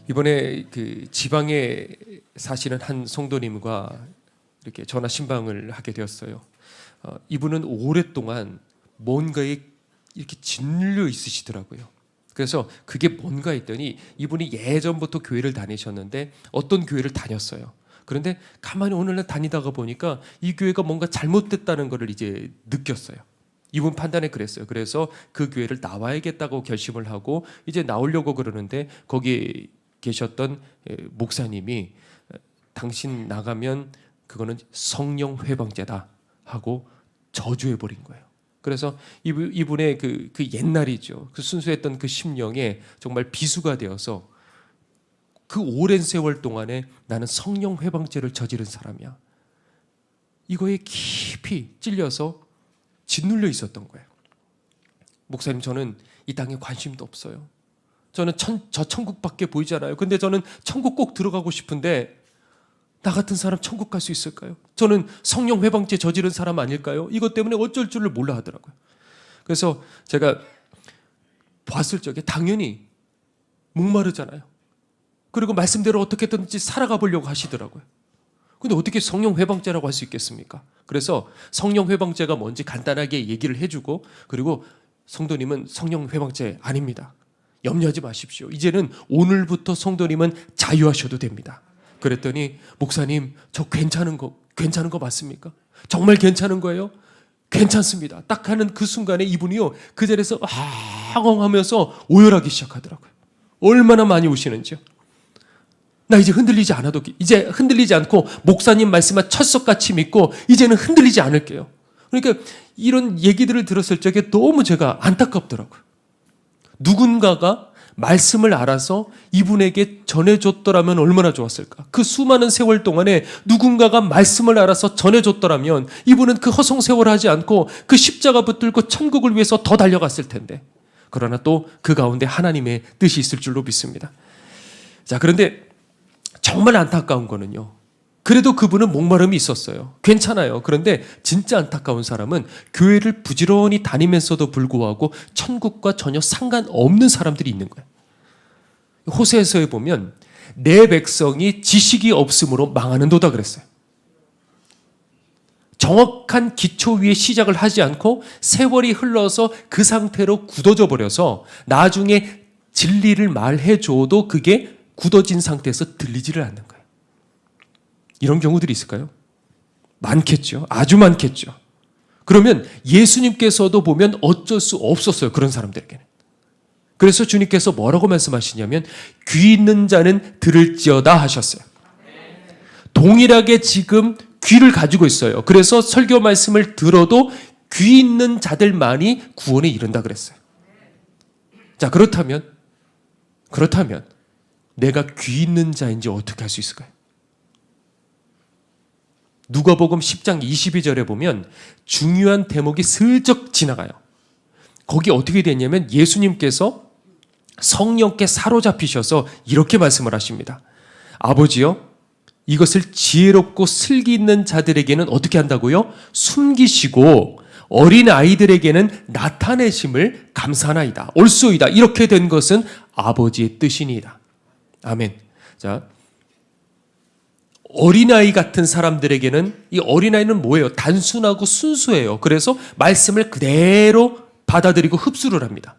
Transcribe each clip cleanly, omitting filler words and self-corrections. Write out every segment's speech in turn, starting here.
이번에 그 지방에 사시는 한 성도님과 이렇게 전화 신방을 하게 되었어요. 이분은 오랫동안 뭔가에 이렇게 짓눌려 있으시더라고요. 그래서 그게 뭔가 했더니 이분이 예전부터 교회를 다니셨는데 어떤 교회를 다녔어요. 그런데 가만히 어느 날 다니다가 보니까 이 교회가 뭔가 잘못됐다는 것을 이제 느꼈어요. 이분 판단에 그랬어요. 그래서 그 교회를 나와야겠다고 결심을 하고 이제 나오려고 그러는데 거기에 계셨던 목사님이 당신 나가면 그거는 성령 회방죄다 하고 저주해 버린 거예요. 그래서 이분의 그 옛날이죠. 그 순수했던 그 심령에 정말 비수가 되어서 그 오랜 세월 동안에 나는 성령 회방죄를 저지른 사람이야. 이거에 깊이 찔려서 짓눌려 있었던 거예요. 목사님, 저는 이 땅에 관심도 없어요. 저는 저 천국밖에 보이지 않아요. 근데 저는 천국 꼭 들어가고 싶은데 나 같은 사람 천국 갈 수 있을까요? 저는 성령 회방죄 저지른 사람 아닐까요? 이것 때문에 어쩔 줄을 몰라 하더라고요. 그래서 제가 봤을 적에 당연히 목마르잖아요. 그리고 말씀대로 어떻게든지 살아가 보려고 하시더라고요. 근데 어떻게 성령 회방죄라고 할 수 있겠습니까? 그래서 성령 회방죄가 뭔지 간단하게 얘기를 해주고, 그리고 성도님은 성령 회방죄 아닙니다. 염려하지 마십시오. 이제는 오늘부터 성도님은 자유하셔도 됩니다. 그랬더니 목사님, 저 괜찮은 거 맞습니까? 정말 괜찮은 거예요? 괜찮습니다. 딱 하는 그 순간에 이분이요, 그 자리에서 항엉하면서 오열하기 시작하더라고요. 얼마나 많이 우시는지요. 나 이제 흔들리지 않아도, 이제 흔들리지 않고 목사님 말씀만 철석같이 믿고 이제는 흔들리지 않을게요. 그러니까 이런 얘기들을 들었을 적에 너무 제가 안타깝더라고요. 누군가가 말씀을 알아서 이분에게 전해줬더라면 얼마나 좋았을까. 그 수많은 세월 동안에 누군가가 말씀을 알아서 전해줬더라면 이분은 그 허송 세월을 하지 않고 그 십자가 붙들고 천국을 위해서 더 달려갔을 텐데. 그러나 또 그 가운데 하나님의 뜻이 있을 줄로 믿습니다. 자, 그런데 정말 안타까운 거는요, 그래도 그분은 목마름이 있었어요. 괜찮아요. 그런데 진짜 안타까운 사람은 교회를 부지런히 다니면서도 불구하고 천국과 전혀 상관없는 사람들이 있는 거예요. 호세아서에 보면 내 백성이 지식이 없으므로 망하는도다 그랬어요. 정확한 기초 위에 시작을 하지 않고 세월이 흘러서 그 상태로 굳어져 버려서 나중에 진리를 말해줘도 그게 굳어진 상태에서 들리지를 않는 거예요. 이런 경우들이 있을까요? 많겠죠. 아주 많겠죠. 그러면 예수님께서도 보면 어쩔 수 없었어요. 그런 사람들에게는. 그래서 주님께서 뭐라고 말씀하시냐면 귀 있는 자는 들을지어다 하셨어요. 동일하게 지금 귀를 가지고 있어요. 그래서 설교 말씀을 들어도 귀 있는 자들만이 구원에 이른다 그랬어요. 자, 그렇다면 내가 귀 있는 자인지 어떻게 할 수 있을까요? 누가복음 10장 22절에 보면 중요한 대목이 슬쩍 지나가요. 거기 어떻게 됐냐면 예수님께서 성령께 사로잡히셔서 이렇게 말씀을 하십니다. 아버지여, 이것을 지혜롭고 슬기 있는 자들에게는 어떻게 한다고요? 숨기시고 어린 아이들에게는 나타내심을 감사하나이다. 옳소이다. 이렇게 된 것은 아버지의 뜻이니이다. 아멘. 자, 어린아이 같은 사람들에게는, 이 어린아이는 뭐예요? 단순하고 순수해요. 그래서 말씀을 그대로 받아들이고 흡수를 합니다.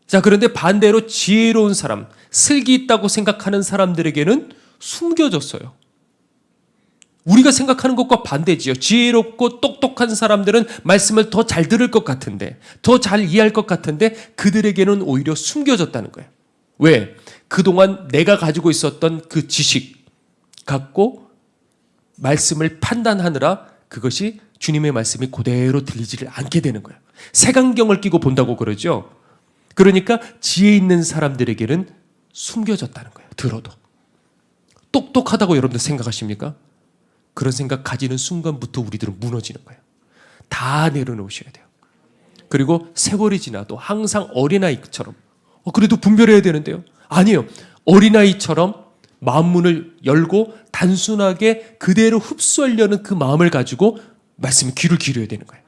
자, 그런데 반대로 지혜로운 사람, 슬기 있다고 생각하는 사람들에게는 숨겨졌어요. 우리가 생각하는 것과 반대지요. 지혜롭고 똑똑한 사람들은 말씀을 더 잘 들을 것 같은데, 더 잘 이해할 것 같은데 그들에게는 오히려 숨겨졌다는 거예요. 왜? 그동안 내가 가지고 있었던 그 지식 갖고 말씀을 판단하느라 그것이 주님의 말씀이 그대로 들리지를 않게 되는 거예요. 색안경을 끼고 본다고 그러죠. 그러니까 지혜 있는 사람들에게는 숨겨졌다는 거예요. 들어도. 똑똑하다고 여러분들 생각하십니까? 그런 생각 가지는 순간부터 우리들은 무너지는 거예요. 다 내려놓으셔야 돼요. 그리고 세월이 지나도 항상 어린아이처럼 그래도 분별해야 되는데요. 아니에요. 어린아이처럼 마음문을 열고 단순하게 그대로 흡수하려는 그 마음을 가지고 말씀에 귀를 기울여야 되는 거예요.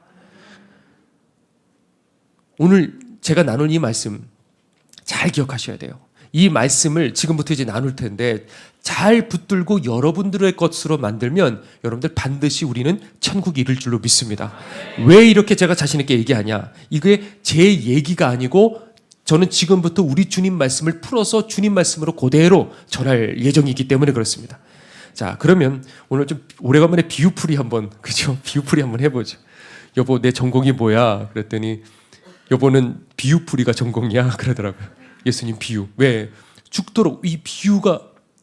오늘 제가 나눈 이 말씀 잘 기억하셔야 돼요. 이 말씀을 지금부터 이제 나눌 텐데 잘 붙들고 여러분들의 것으로 만들면 여러분들 반드시 우리는 천국 이를 줄로 믿습니다. 왜 이렇게 제가 자신 있게 얘기하냐? 이게 제 얘기가 아니고 저는 지금부터 우리 주님 말씀을 풀어서 주님 말씀으로 그대로 전할 예정이기 때문에 그렇습니다. 자, 그러면 오늘 좀 오래간만에 비유풀이 한번, 그죠? 비유풀이 한번 해보죠. 여보, 내 전공이 뭐야? 그랬더니 여보는 비유풀이가 전공이야. 그러더라고요. 예수님 비유. 왜? 죽도록 이 비유가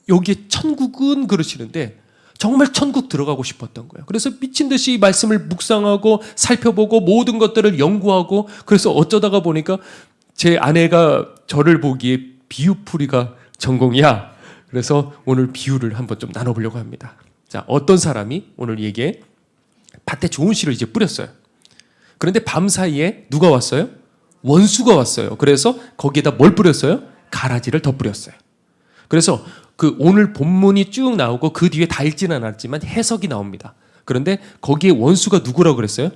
여기에 천국은 그러시는데 정말 천국 들어가고 싶었던 거예요. 그래서 미친 듯이 이 말씀을 묵상하고 살펴보고 모든 것들을 연구하고 그래서 어쩌다가 보니까 제 아내가 저를 보기에 비유풀이가 전공이야. 그래서 오늘 비유를 한번 좀 나눠보려고 합니다. 자, 어떤 사람이 오늘 얘기에 밭에 좋은 씨를 이제 뿌렸어요. 그런데 밤사이에 누가 왔어요? 원수가 왔어요. 그래서 거기에다 뭘 뿌렸어요? 가라지를 더 뿌렸어요. 그래서 그 오늘 본문이 쭉 나오고 그 뒤에 다 읽지는 않았지만 해석이 나옵니다. 그런데 거기에 원수가 누구라고 그랬어요?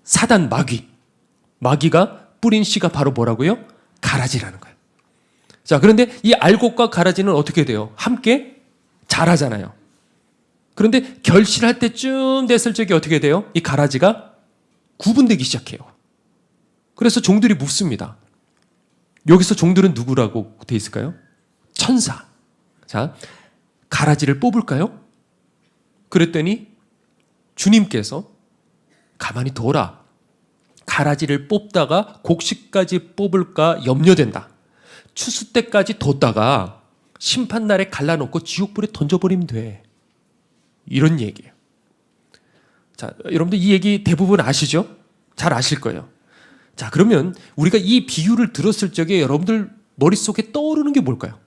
사단 마귀. 마귀가 뿌린 씨가 바로 뭐라고요? 가라지라는 거예요. 자, 그런데 이 알곡과 가라지는 어떻게 돼요? 함께 자라잖아요. 그런데 결실할 때쯤 됐을 적에 어떻게 돼요? 이 가라지가 구분되기 시작해요. 그래서 종들이 묻습니다. 여기서 종들은 누구라고 돼 있을까요? 천사. 자, 가라지를 뽑을까요? 그랬더니 주님께서 가만히 둬라. 가라지를 뽑다가 곡식까지 뽑을까 염려된다. 추수 때까지 뒀다가 심판날에 갈라놓고 지옥불에 던져버리면 돼. 이런 얘기예요. 자, 여러분들 이 얘기 대부분 아시죠? 잘 아실 거예요. 자, 그러면 우리가 이 비유를 들었을 적에 여러분들 머릿속에 떠오르는 게 뭘까요?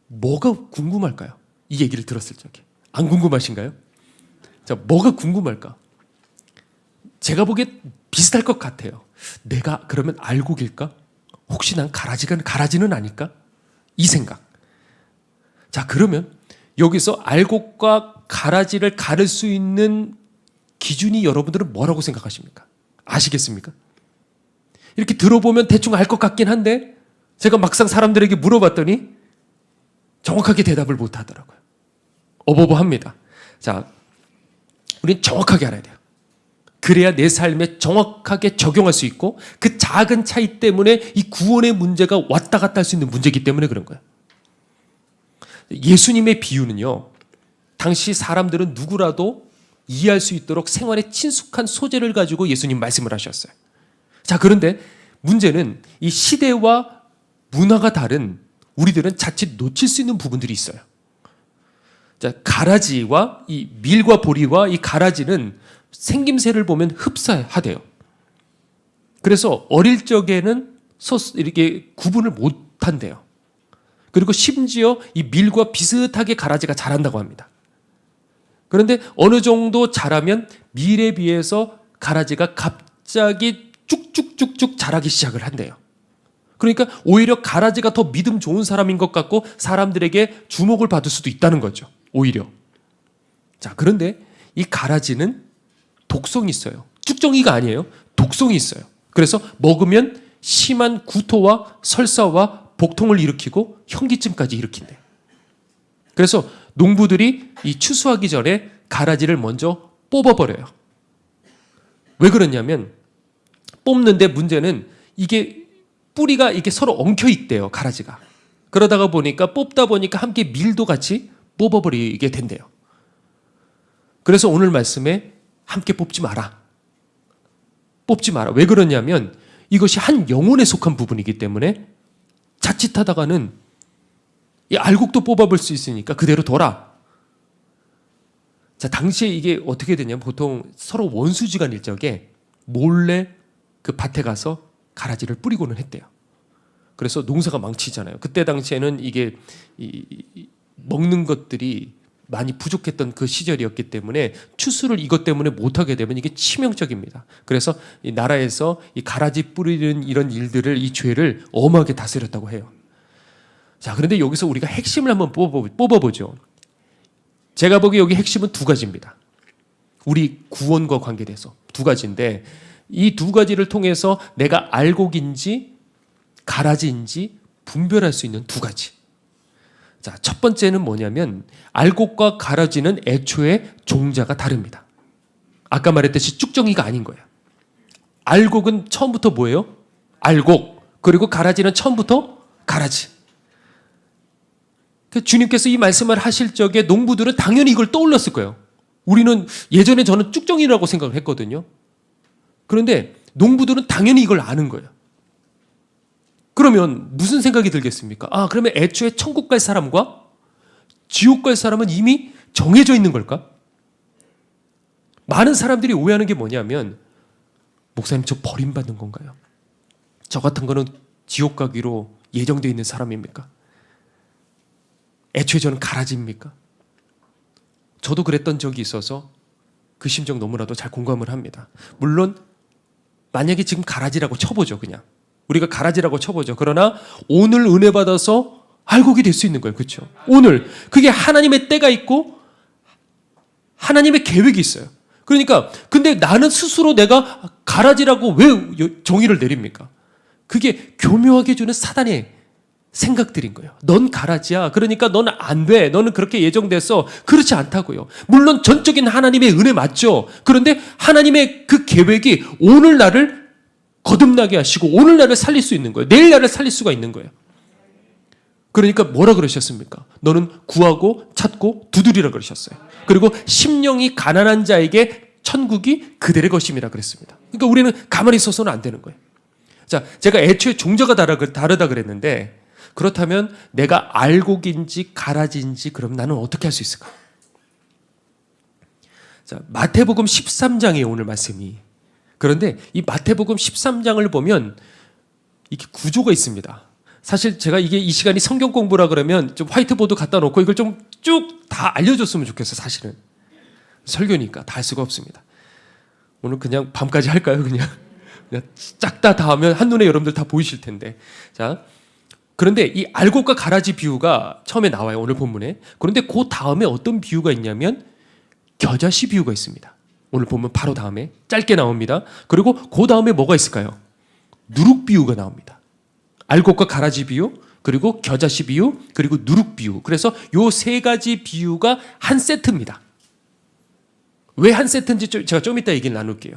뭐가 궁금할까요? 이 얘기를 들었을 적에. 안 궁금하신가요? 자, 뭐가 궁금할까? 제가 보기에 비슷할 것 같아요. 내가 그러면 알곡일까? 혹시 난 가라지는 아닐까? 이 생각. 자, 그러면 여기서 알곡과 가라지를 가를 수 있는 기준이 여러분들은 뭐라고 생각하십니까? 아시겠습니까? 이렇게 들어보면 대충 알 것 같긴 한데 제가 막상 사람들에게 물어봤더니 정확하게 대답을 못 하더라고요. 어버버합니다. 자, 우린 정확하게 알아야 돼요. 그래야 내 삶에 정확하게 적용할 수 있고 그 작은 차이 때문에 이 구원의 문제가 왔다 갔다 할 수 있는 문제이기 때문에 그런 거예요. 예수님의 비유는요, 당시 사람들은 누구라도 이해할 수 있도록 생활에 친숙한 소재를 가지고 예수님 말씀을 하셨어요. 자, 그런데 문제는 이 시대와 문화가 다른 우리들은 자칫 놓칠 수 있는 부분들이 있어요. 자, 가라지와 이 밀과 보리와 이 가라지는 생김새를 보면 흡사하대요. 그래서 어릴 적에는 이렇게 구분을 못 한대요. 그리고 심지어 이 밀과 비슷하게 가라지가 자란다고 합니다. 그런데 어느 정도 자라면 밀에 비해서 가라지가 갑자기 쭉쭉쭉쭉 자라기 시작을 한대요. 그러니까 오히려 가라지가 더 믿음 좋은 사람인 것 같고 사람들에게 주목을 받을 수도 있다는 거죠. 오히려. 자, 그런데 이 가라지는 독성이 있어요. 쭉정이가 아니에요. 독성이 있어요. 그래서 먹으면 심한 구토와 설사와 복통을 일으키고 현기증까지 일으킨대요. 그래서 농부들이 이 추수하기 전에 가라지를 먼저 뽑아버려요. 왜 그러냐면 뽑는데 문제는 이게 뿌리가 이게 서로 엉켜 있대요. 가라지가. 그러다가 보니까 뽑다 보니까 함께 밀도 같이 뽑아버리게 된대요. 그래서 오늘 말씀에 함께 뽑지 마라. 뽑지 마라. 왜 그러냐면 이것이 한 영혼에 속한 부분이기 때문에 자칫하다가는 이 알곡도 뽑아볼 수 있으니까 그대로 둬라. 자, 당시에 이게 어떻게 되냐면 보통 서로 원수지간일 적에 몰래 그 밭에 가서 가라지를 뿌리고는 했대요. 그래서 농사가 망치잖아요. 그때 당시에는 이게 먹는 것들이 많이 부족했던 그 시절이었기 때문에 추수를 이것 때문에 못하게 되면 이게 치명적입니다. 그래서 이 나라에서 이 가라지 뿌리는 이런 일들을, 이 죄를 엄하게 다스렸다고 해요. 자, 그런데 여기서 우리가 핵심을 한번 뽑아보죠. 제가 보기에 여기 핵심은 두 가지입니다. 우리 구원과 관계돼서 두 가지인데 이 두 가지를 통해서 내가 알곡인지 가라지인지 분별할 수 있는 두 가지. 자, 첫 번째는 뭐냐면 알곡과 가라지는 애초에 종자가 다릅니다. 아까 말했듯이 쭉정이가 아닌 거예요. 알곡은 처음부터 뭐예요? 알곡. 그리고 가라지는 처음부터 가라지. 주님께서 이 말씀을 하실 적에 농부들은 당연히 이걸 떠올렸을 거예요. 우리는 예전에 저는 쭉정이라고 생각을 했거든요. 그런데 농부들은 당연히 이걸 아는 거예요. 그러면 무슨 생각이 들겠습니까? 아, 그러면 애초에 천국 갈 사람과 지옥 갈 사람은 이미 정해져 있는 걸까? 많은 사람들이 오해하는 게 뭐냐면, 목사님 저 버림받는 건가요? 저 같은 거는 지옥 가기로 예정되어 있는 사람입니까? 애초에 저는 가라지입니까? 저도 그랬던 적이 있어서 그 심정 너무나도 잘 공감을 합니다. 물론 만약에 지금 가라지라고 쳐보죠. 그냥 우리가 가라지라고 쳐보죠. 그러나 오늘 은혜 받아서 알곡이 될 수 있는 거예요. 그렇죠? 오늘 그게 하나님의 때가 있고 하나님의 계획이 있어요. 그러니까 근데 나는 스스로 내가 가라지라고 왜 정의를 내립니까? 그게 교묘하게 주는 사단의 생각들인 거예요. 넌 가라지야. 그러니까 넌 안 돼. 너는 그렇게 예정됐어. 그렇지 않다고요. 물론 전적인 하나님의 은혜 맞죠. 그런데 하나님의 그 계획이 오늘 나를 거듭나게 하시고 오늘 나를 살릴 수 있는 거예요. 내일 나를 살릴 수가 있는 거예요. 그러니까 뭐라 그러셨습니까? 너는 구하고 찾고 두드리라 그러셨어요. 그리고 심령이 가난한 자에게 천국이 그들의 것임이라 그랬습니다. 그러니까 우리는 가만히 있어서는 안 되는 거예요. 자, 제가 애초에 종자가 다르다 그랬는데 그렇다면 내가 알곡인지 가라지인지 그럼 나는 어떻게 할 수 있을까? 자, 마태복음 13장에 오늘 말씀이. 그런데 이 마태복음 13장을 보면 이게 구조가 있습니다. 사실 제가 이게 이 시간이 성경 공부라 그러면 좀 화이트보드 갖다 놓고 이걸 좀 쭉 다 알려줬으면 좋겠어요. 사실은 설교니까 다 할 수가 없습니다. 오늘 그냥 밤까지 할까요? 그냥 쫙 다 하면 한눈에 여러분들 다 보이실 텐데. 자, 그런데 이 알곡과 가라지 비유가 처음에 나와요. 오늘 본문에. 그런데 그 다음에 어떤 비유가 있냐면 겨자씨 비유가 있습니다. 오늘 보면 바로 다음에 짧게 나옵니다. 그리고 그 다음에 뭐가 있을까요? 누룩 비유가 나옵니다. 알곡과 가라지 비유, 그리고 겨자씨 비유, 그리고 누룩 비유. 그래서 요 세 가지 비유가 한 세트입니다. 왜 한 세트인지 제가 좀 이따 얘기를 나눌게요.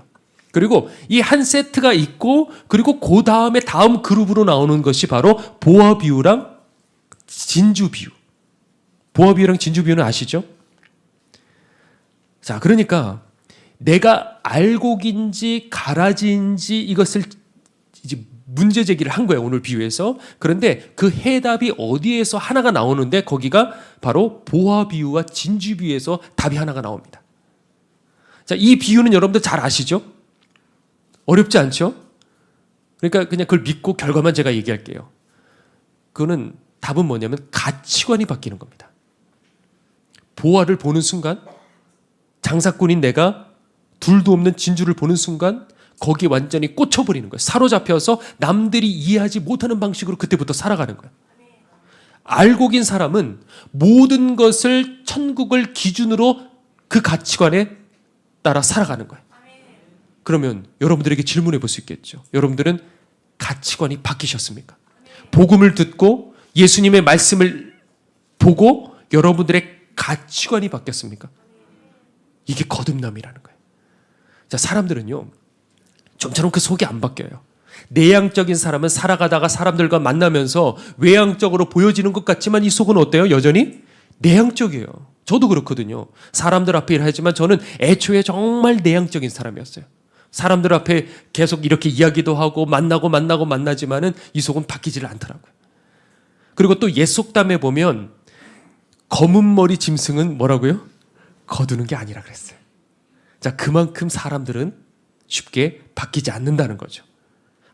그리고 이 한 세트가 있고 그리고 그 다음에 다음 그룹으로 나오는 것이 바로 보화 비유랑 진주 비유. 보화 비유랑 진주 비유는 아시죠? 자, 그러니까 내가 알곡인지 가라지인지 이것을 이제 문제 제기를 한 거예요. 오늘 비유에서. 그런데 그 해답이 어디에서 하나가 나오는데 거기가 바로 보화 비유와 진주 비유에서 답이 하나가 나옵니다. 자, 이 비유는 여러분들 잘 아시죠? 어렵지 않죠? 그러니까 그냥 그걸 믿고 결과만 제가 얘기할게요. 그거는 답은 뭐냐면 가치관이 바뀌는 겁니다. 보화를 보는 순간 장사꾼인 내가 둘도 없는 진주를 보는 순간 거기에 완전히 꽂혀버리는 거예요. 사로잡혀서 남들이 이해하지 못하는 방식으로 그때부터 살아가는 거예요. 알곡인 사람은 모든 것을 천국을 기준으로 그 가치관에 따라 살아가는 거예요. 그러면 여러분들에게 질문해 볼 수 있겠죠. 여러분들은 가치관이 바뀌셨습니까? 복음을 듣고 예수님의 말씀을 보고 여러분들의 가치관이 바뀌었습니까? 이게 거듭남이라는 거예요. 자, 사람들은요, 좀처럼 그 속이 안 바뀌어요. 내향적인 사람은 살아가다가 사람들과 만나면서 외향적으로 보여지는 것 같지만 이 속은 어때요? 여전히 내향적이에요. 저도 그렇거든요. 사람들 앞에 일하지만 저는 애초에 정말 내향적인 사람이었어요. 사람들 앞에 계속 이렇게 이야기도 하고 만나지만은 이 속은 바뀌지를 않더라고요. 그리고 또 옛 속담에 보면 검은 머리 짐승은 뭐라고요? 거두는 게 아니라 그랬어요. 자, 그만큼 사람들은 쉽게 바뀌지 않는다는 거죠.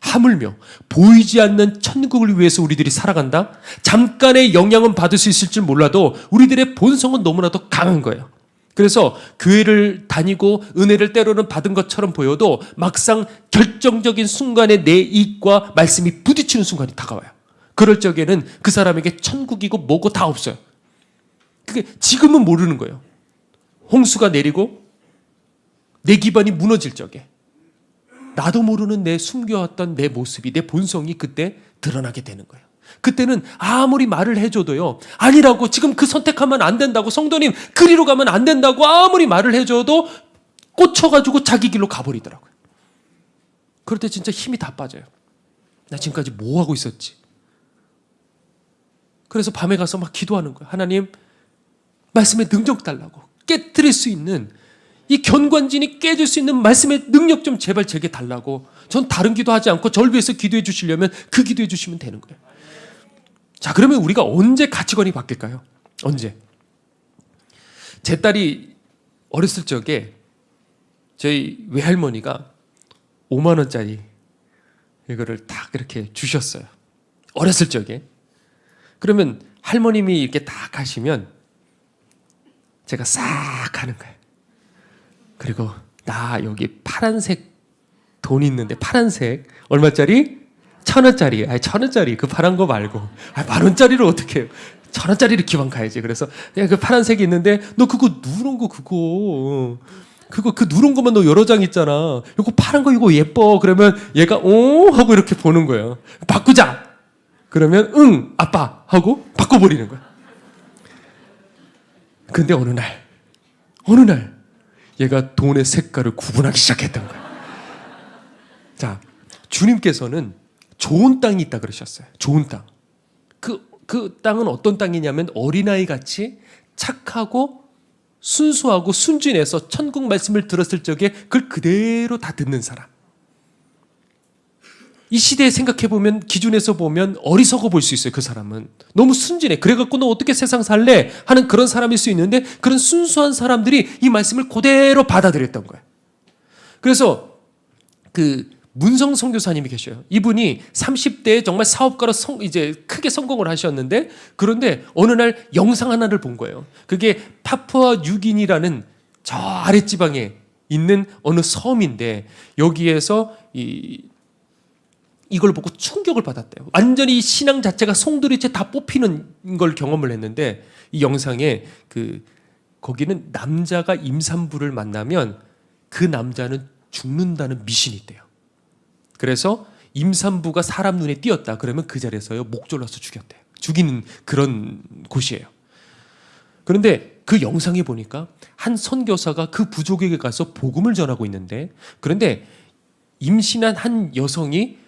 하물며 보이지 않는 천국을 위해서 우리들이 살아간다? 잠깐의 영향은 받을 수 있을 줄 몰라도 우리들의 본성은 너무나도 강한 거예요. 그래서 교회를 다니고 은혜를 때로는 받은 것처럼 보여도 막상 결정적인 순간에 내 이익과 말씀이 부딪히는 순간이 다가와요. 그럴 적에는 그 사람에게 천국이고 뭐고 다 없어요. 그게 지금은 모르는 거예요. 홍수가 내리고 내 기반이 무너질 적에 나도 모르는 내 숨겨왔던 내 모습이, 내 본성이 그때 드러나게 되는 거예요. 그때는 아무리 말을 해줘도요, 아니라고, 지금 그 선택하면 안 된다고, 성도님 그리로 가면 안 된다고 아무리 말을 해줘도 꽂혀가지고 자기 길로 가버리더라고요. 그럴 때 진짜 힘이 다 빠져요. 나 지금까지 뭐 하고 있었지? 그래서 밤에 가서 막 기도하는 거예요. 하나님, 말씀의 능력 달라고. 깨트릴 수 있는, 이 견관진이 깨질 수 있는 말씀의 능력 좀 제발 제게 달라고. 전 다른 기도하지 않고 절 위해서 기도해 주시려면 그 기도해 주시면 되는 거예요. 자, 그러면 우리가 언제 가치관이 바뀔까요? 언제? 제 딸이 어렸을 적에 저희 외할머니가 5만 원짜리 이거를 딱 이렇게 주셨어요. 어렸을 적에. 그러면 할머님이 이렇게 딱 가시면 제가 싹 하는 거예요. 그리고 나 여기 파란색 돈 있는데, 파란색 얼마짜리? 1,000원짜리. 아니 1,000원짜리 그 파란 거 말고, 만 원짜리로 어떻게 해요? 1,000원짜리를 기왕 가야지. 그래서 야, 그 파란색이 있는데 너 그거 누런 거 그거 그 누른 거만 너 여러 장 있잖아. 이거 파란 거 이거 예뻐. 그러면 얘가 오 하고 이렇게 보는 거예요. 바꾸자. 그러면 응 아빠 하고 바꿔버리는 거야. 근데 어느 날 얘가 돈의 색깔을 구분하기 시작했던 거야. 자, 주님께서는 좋은 땅이 있다 그러셨어요. 좋은 땅. 그 땅은 어떤 땅이냐면 어린아이 같이 착하고 순수하고 순진해서 천국 말씀을 들었을 적에 그걸 그대로 다 듣는 사람. 이 시대에 생각해보면, 기준에서 보면 어리석어 볼 수 있어요. 그 사람은 너무 순진해. 그래갖고 너 어떻게 세상 살래? 하는 그런 사람일 수 있는데, 그런 순수한 사람들이 이 말씀을 그대로 받아들였던 거예요. 그래서 그 문성 선교사님이 계셔요. 이분이 30대에 정말 사업가로 이제 크게 성공을 하셨는데, 그런데 어느 날 영상 하나를 본 거예요. 그게 파푸아 뉴기니라는 저 아랫지방에 있는 어느 섬인데, 여기에서 이걸 보고 충격을 받았대요. 완전히 신앙 자체가 송두리째 다 뽑히는 걸 경험을 했는데, 이 영상에 거기는 남자가 임산부를 만나면 그 남자는 죽는다는 미신이 있대요. 그래서 임산부가 사람 눈에 띄었다 그러면 그 자리에서요 목 졸라서 죽였대요. 죽이는 그런 곳이에요. 그런데 그 영상에 보니까 한 선교사가 그 부족에게 가서 복음을 전하고 있는데, 그런데 임신한 한 여성이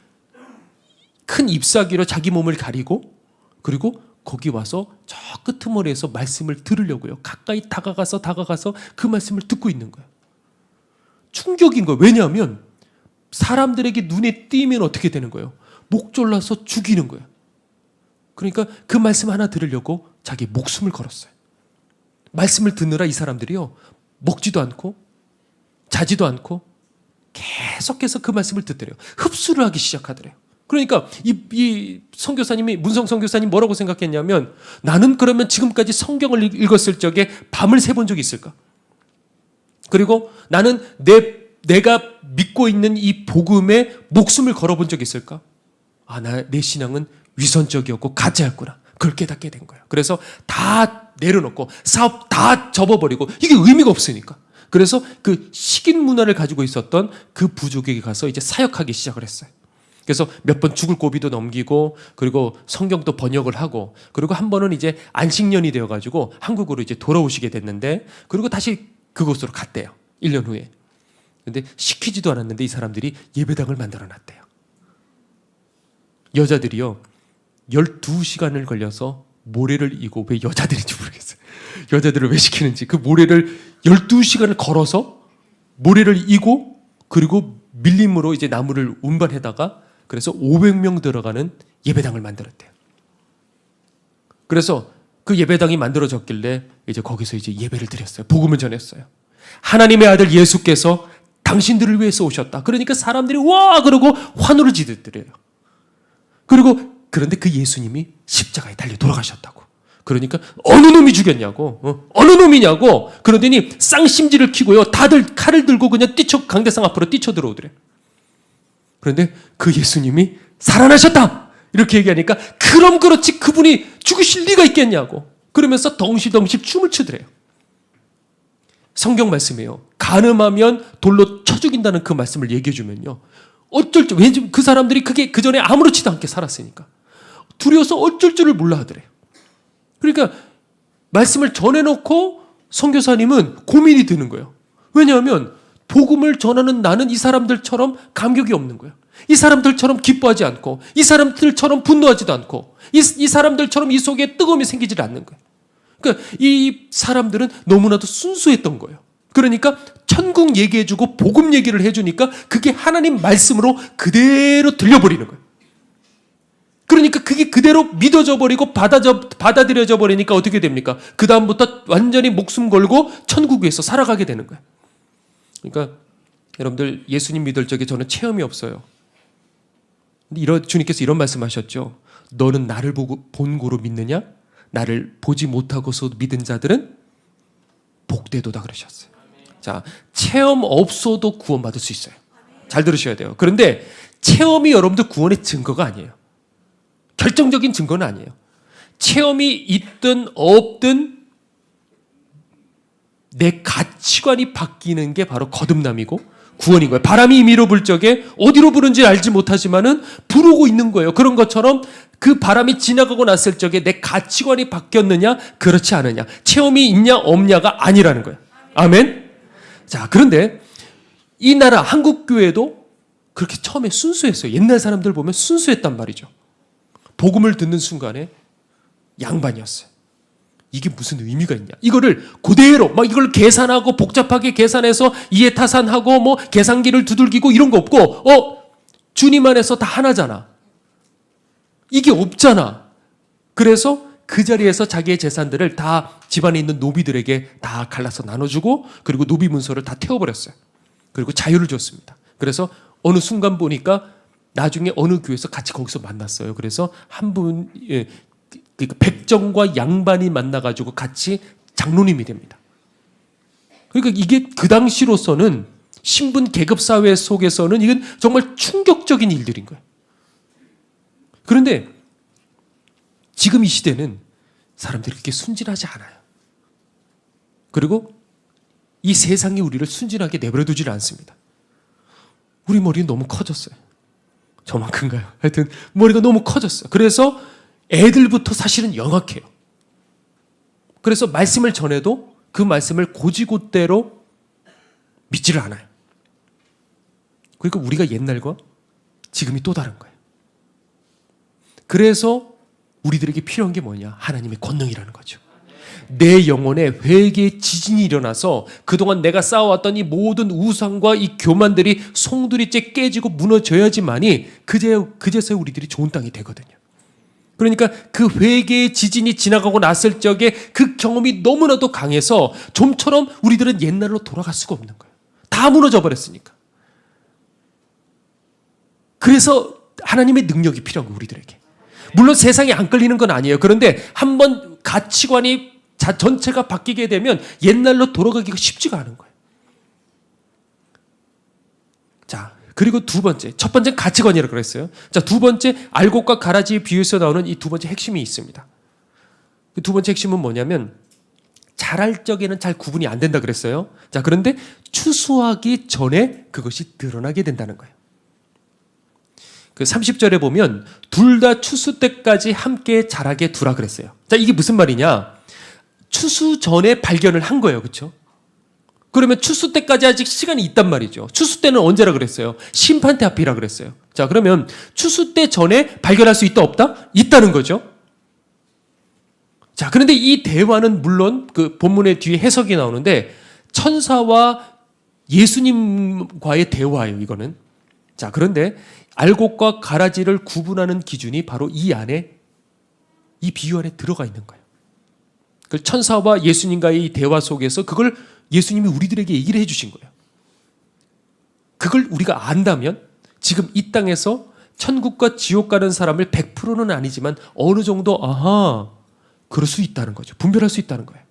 큰 잎사귀로 자기 몸을 가리고, 그리고 거기 와서 저 끄트머리에서 말씀을 들으려고요. 가까이 다가가서 그 말씀을 듣고 있는 거예요. 충격인 거예요. 왜냐하면 사람들에게 눈에 띄면 어떻게 되는 거예요? 목 졸라서 죽이는 거예요. 그러니까 그 말씀 하나 들으려고 자기 목숨을 걸었어요. 말씀을 듣느라 이 사람들이요 먹지도 않고 자지도 않고 계속해서 그 말씀을 듣더래요. 흡수를 하기 시작하더래요. 그러니까 이 선교사님이, 문성 선교사님 뭐라고 생각했냐면, 나는 그러면 지금까지 성경을 읽었을 적에 밤을 새본 적이 있을까? 그리고 나는 내가 믿고 있는 이 복음에 목숨을 걸어본 적이 있을까? 내 신앙은 위선적이었고 가짜였구나. 그걸 깨닫게 된 거예요. 그래서 다 내려놓고 사업 다 접어버리고, 이게 의미가 없으니까. 그래서 그 식인 문화를 가지고 있었던 그 부족에게 가서 이제 사역하기 시작을 했어요. 그래서 몇 번 죽을 고비도 넘기고, 그리고 성경도 번역을 하고, 그리고 한 번은 이제 안식년이 되어가지고 한국으로 이제 돌아오시게 됐는데, 그리고 다시 그곳으로 갔대요. 1년 후에. 근데 시키지도 않았는데 이 사람들이 예배당을 만들어 놨대요. 여자들이요 12시간을 걸려서 모래를 이고, 왜 여자들인지 모르겠어요. 여자들을 왜 시키는지. 그 모래를 12시간을 걸어서 모래를 이고, 그리고 밀림으로 이제 나무를 운반해다가, 그래서 500명 들어가는 예배당을 만들었대요. 그래서 그 예배당이 만들어졌길래 이제 거기서 이제 예배를 드렸어요. 복음을 전했어요. 하나님의 아들 예수께서 당신들을 위해서 오셨다. 그러니까 사람들이 와 그러고 환호를 지르더래요. 그런데 그 예수님이 십자가에 달려 돌아가셨다고. 그러니까 어느 놈이 죽였냐고, 어느 놈이냐고. 그러더니 쌍심지를 키고요 다들 칼을 들고 그냥 강대상 앞으로 뛰쳐 들어오더래요. 그런데 그 예수님이 살아나셨다 이렇게 얘기하니까, 그럼 그렇지 그분이 죽으실 리가 있겠냐고. 그러면서 덩실덩실 춤을 추더래요. 성경 말씀이에요. 간음하면 돌로 쳐 죽인다는 그 말씀을 얘기해 주면요, 어쩔 줄, 왜냐면 그 사람들이 그게 그 전에 아무렇지도 않게 살았으니까 두려워서 어쩔 줄을 몰라 하더래요. 그러니까 말씀을 전해놓고 선교사님은 고민이 드는 거예요. 왜냐하면 복음을 전하는 나는 이 사람들처럼 감격이 없는 거예요. 이 사람들처럼 기뻐하지 않고, 이 사람들처럼 분노하지도 않고, 이 사람들처럼 이 속에 뜨거움이 생기지 않는 거예요. 그러니까 이 사람들은 너무나도 순수했던 거예요. 그러니까 천국 얘기해주고 복음 얘기를 해주니까 그게 하나님 말씀으로 그대로 들려버리는 거예요. 그러니까 그게 그대로 믿어져 버리고 받아들여져 버리니까 어떻게 됩니까? 그 다음부터 완전히 목숨 걸고 천국 위에서 살아가게 되는 거예요. 그러니까 여러분들, 예수님 믿을 적에 저는 체험이 없어요. 근데 주님께서 이런 말씀하셨죠. 너는 나를 보고 본 고로 믿느냐? 나를 보지 못하고서 믿은 자들은 복되도다 그러셨어요. 자, 체험 없어도 구원받을 수 있어요. 잘 들으셔야 돼요. 그런데 체험이 여러분들 구원의 증거가 아니에요. 결정적인 증거는 아니에요. 체험이 있든 없든 내 가치관이 바뀌는 게 바로 거듭남이고 구원인 거예요. 바람이 임의로 불 적에 어디로 부는지 알지 못하지만은 부르고 있는 거예요. 그런 것처럼 그 바람이 지나가고 났을 적에 내 가치관이 바뀌었느냐, 그렇지 않느냐, 체험이 있냐 없냐가 아니라는 거예요. 아멘. 자, 그런데 이 나라 한국 교회도 그렇게 처음에 순수했어요. 옛날 사람들 보면 순수했단 말이죠. 복음을 듣는 순간에 양반이었어요. 이게 무슨 의미가 있냐? 이거를 그대로 막 이걸 계산하고 복잡하게 계산해서 이해타산하고 뭐 계산기를 두들기고 이런 거 없고, 주님 안에서 다 하나잖아. 이게 없잖아. 그래서 그 자리에서 자기의 재산들을 다 집안에 있는 노비들에게 다 갈라서 나눠주고, 그리고 노비 문서를 다 태워버렸어요. 그리고 자유를 줬습니다. 그래서 어느 순간 보니까 나중에 어느 교회에서 같이 거기서 만났어요. 그래서 한 분, 그러니까 백정과 양반이 만나가지고 같이 장로님이 됩니다. 그러니까 이게 그 당시로서는 신분 계급 사회 속에서는 이건 정말 충격적인 일들인 거예요. 그런데 지금 이 시대는 사람들이 그렇게 순진하지 않아요. 그리고 이 세상이 우리를 순진하게 내버려 두질 않습니다. 우리 머리는 너무 커졌어요. 저만큼가요? 하여튼 머리가 너무 커졌어요. 그래서 애들부터 사실은 영악해요. 그래서 말씀을 전해도 그 말씀을 고지고대로 믿지를 않아요. 그러니까 우리가 옛날과 지금이 또 다른 거예요. 그래서 우리들에게 필요한 게 뭐냐? 하나님의 권능이라는 거죠. 내 영혼에 회개의 지진이 일어나서 그동안 내가 쌓아왔던 이 모든 우상과 이 교만들이 송두리째 깨지고 무너져야지만이 그제서야 우리들이 좋은 땅이 되거든요. 그러니까 그 회개의 지진이 지나가고 났을 적에 그 경험이 너무나도 강해서 좀처럼 우리들은 옛날로 돌아갈 수가 없는 거예요. 다 무너져 버렸으니까. 그래서 하나님의 능력이 필요한 거예요, 우리들에게. 물론 세상에 안 끌리는 건 아니에요. 그런데 한번 가치관이 전체가 바뀌게 되면 옛날로 돌아가기가 쉽지가 않은 거예요. 자, 그리고 두 번째, 첫 번째는 가치관이라고 그랬어요. 자, 두 번째, 알곡과 가라지의 비유에서 나오는 이 두 번째 핵심이 있습니다. 그 두 번째 핵심은 뭐냐면 자랄 적에는 잘 구분이 안 된다 그랬어요. 자, 그런데 추수하기 전에 그것이 드러나게 된다는 거예요. 그 30절에 보면 둘 다 추수 때까지 함께 자라게 두라 그랬어요. 자, 이게 무슨 말이냐? 추수 전에 발견을 한 거예요. 그렇죠? 그러면 추수 때까지 아직 시간이 있단 말이죠. 추수 때는 언제라 그랬어요? 심판 때 앞이라 그랬어요. 자, 그러면 추수 때 전에 발견할 수 있다 없다? 있다는 거죠. 자, 그런데 이 대화는 물론 그 본문의 뒤에 해석이 나오는데 천사와 예수님과의 대화예요, 이거는. 자, 그런데 알곡과 가라지를 구분하는 기준이 바로 이 안에, 이 비유 안에 들어가 있는 거예요. 그 천사와 예수님과의 이 대화 속에서 그걸 예수님이 우리들에게 얘기를 해주신 거예요. 그걸 우리가 안다면 지금 이 땅에서 천국과 지옥 가는 사람을 100%는 아니지만 어느 정도 그럴 수 있다는 거죠. 분별할 수 있다는 거예요.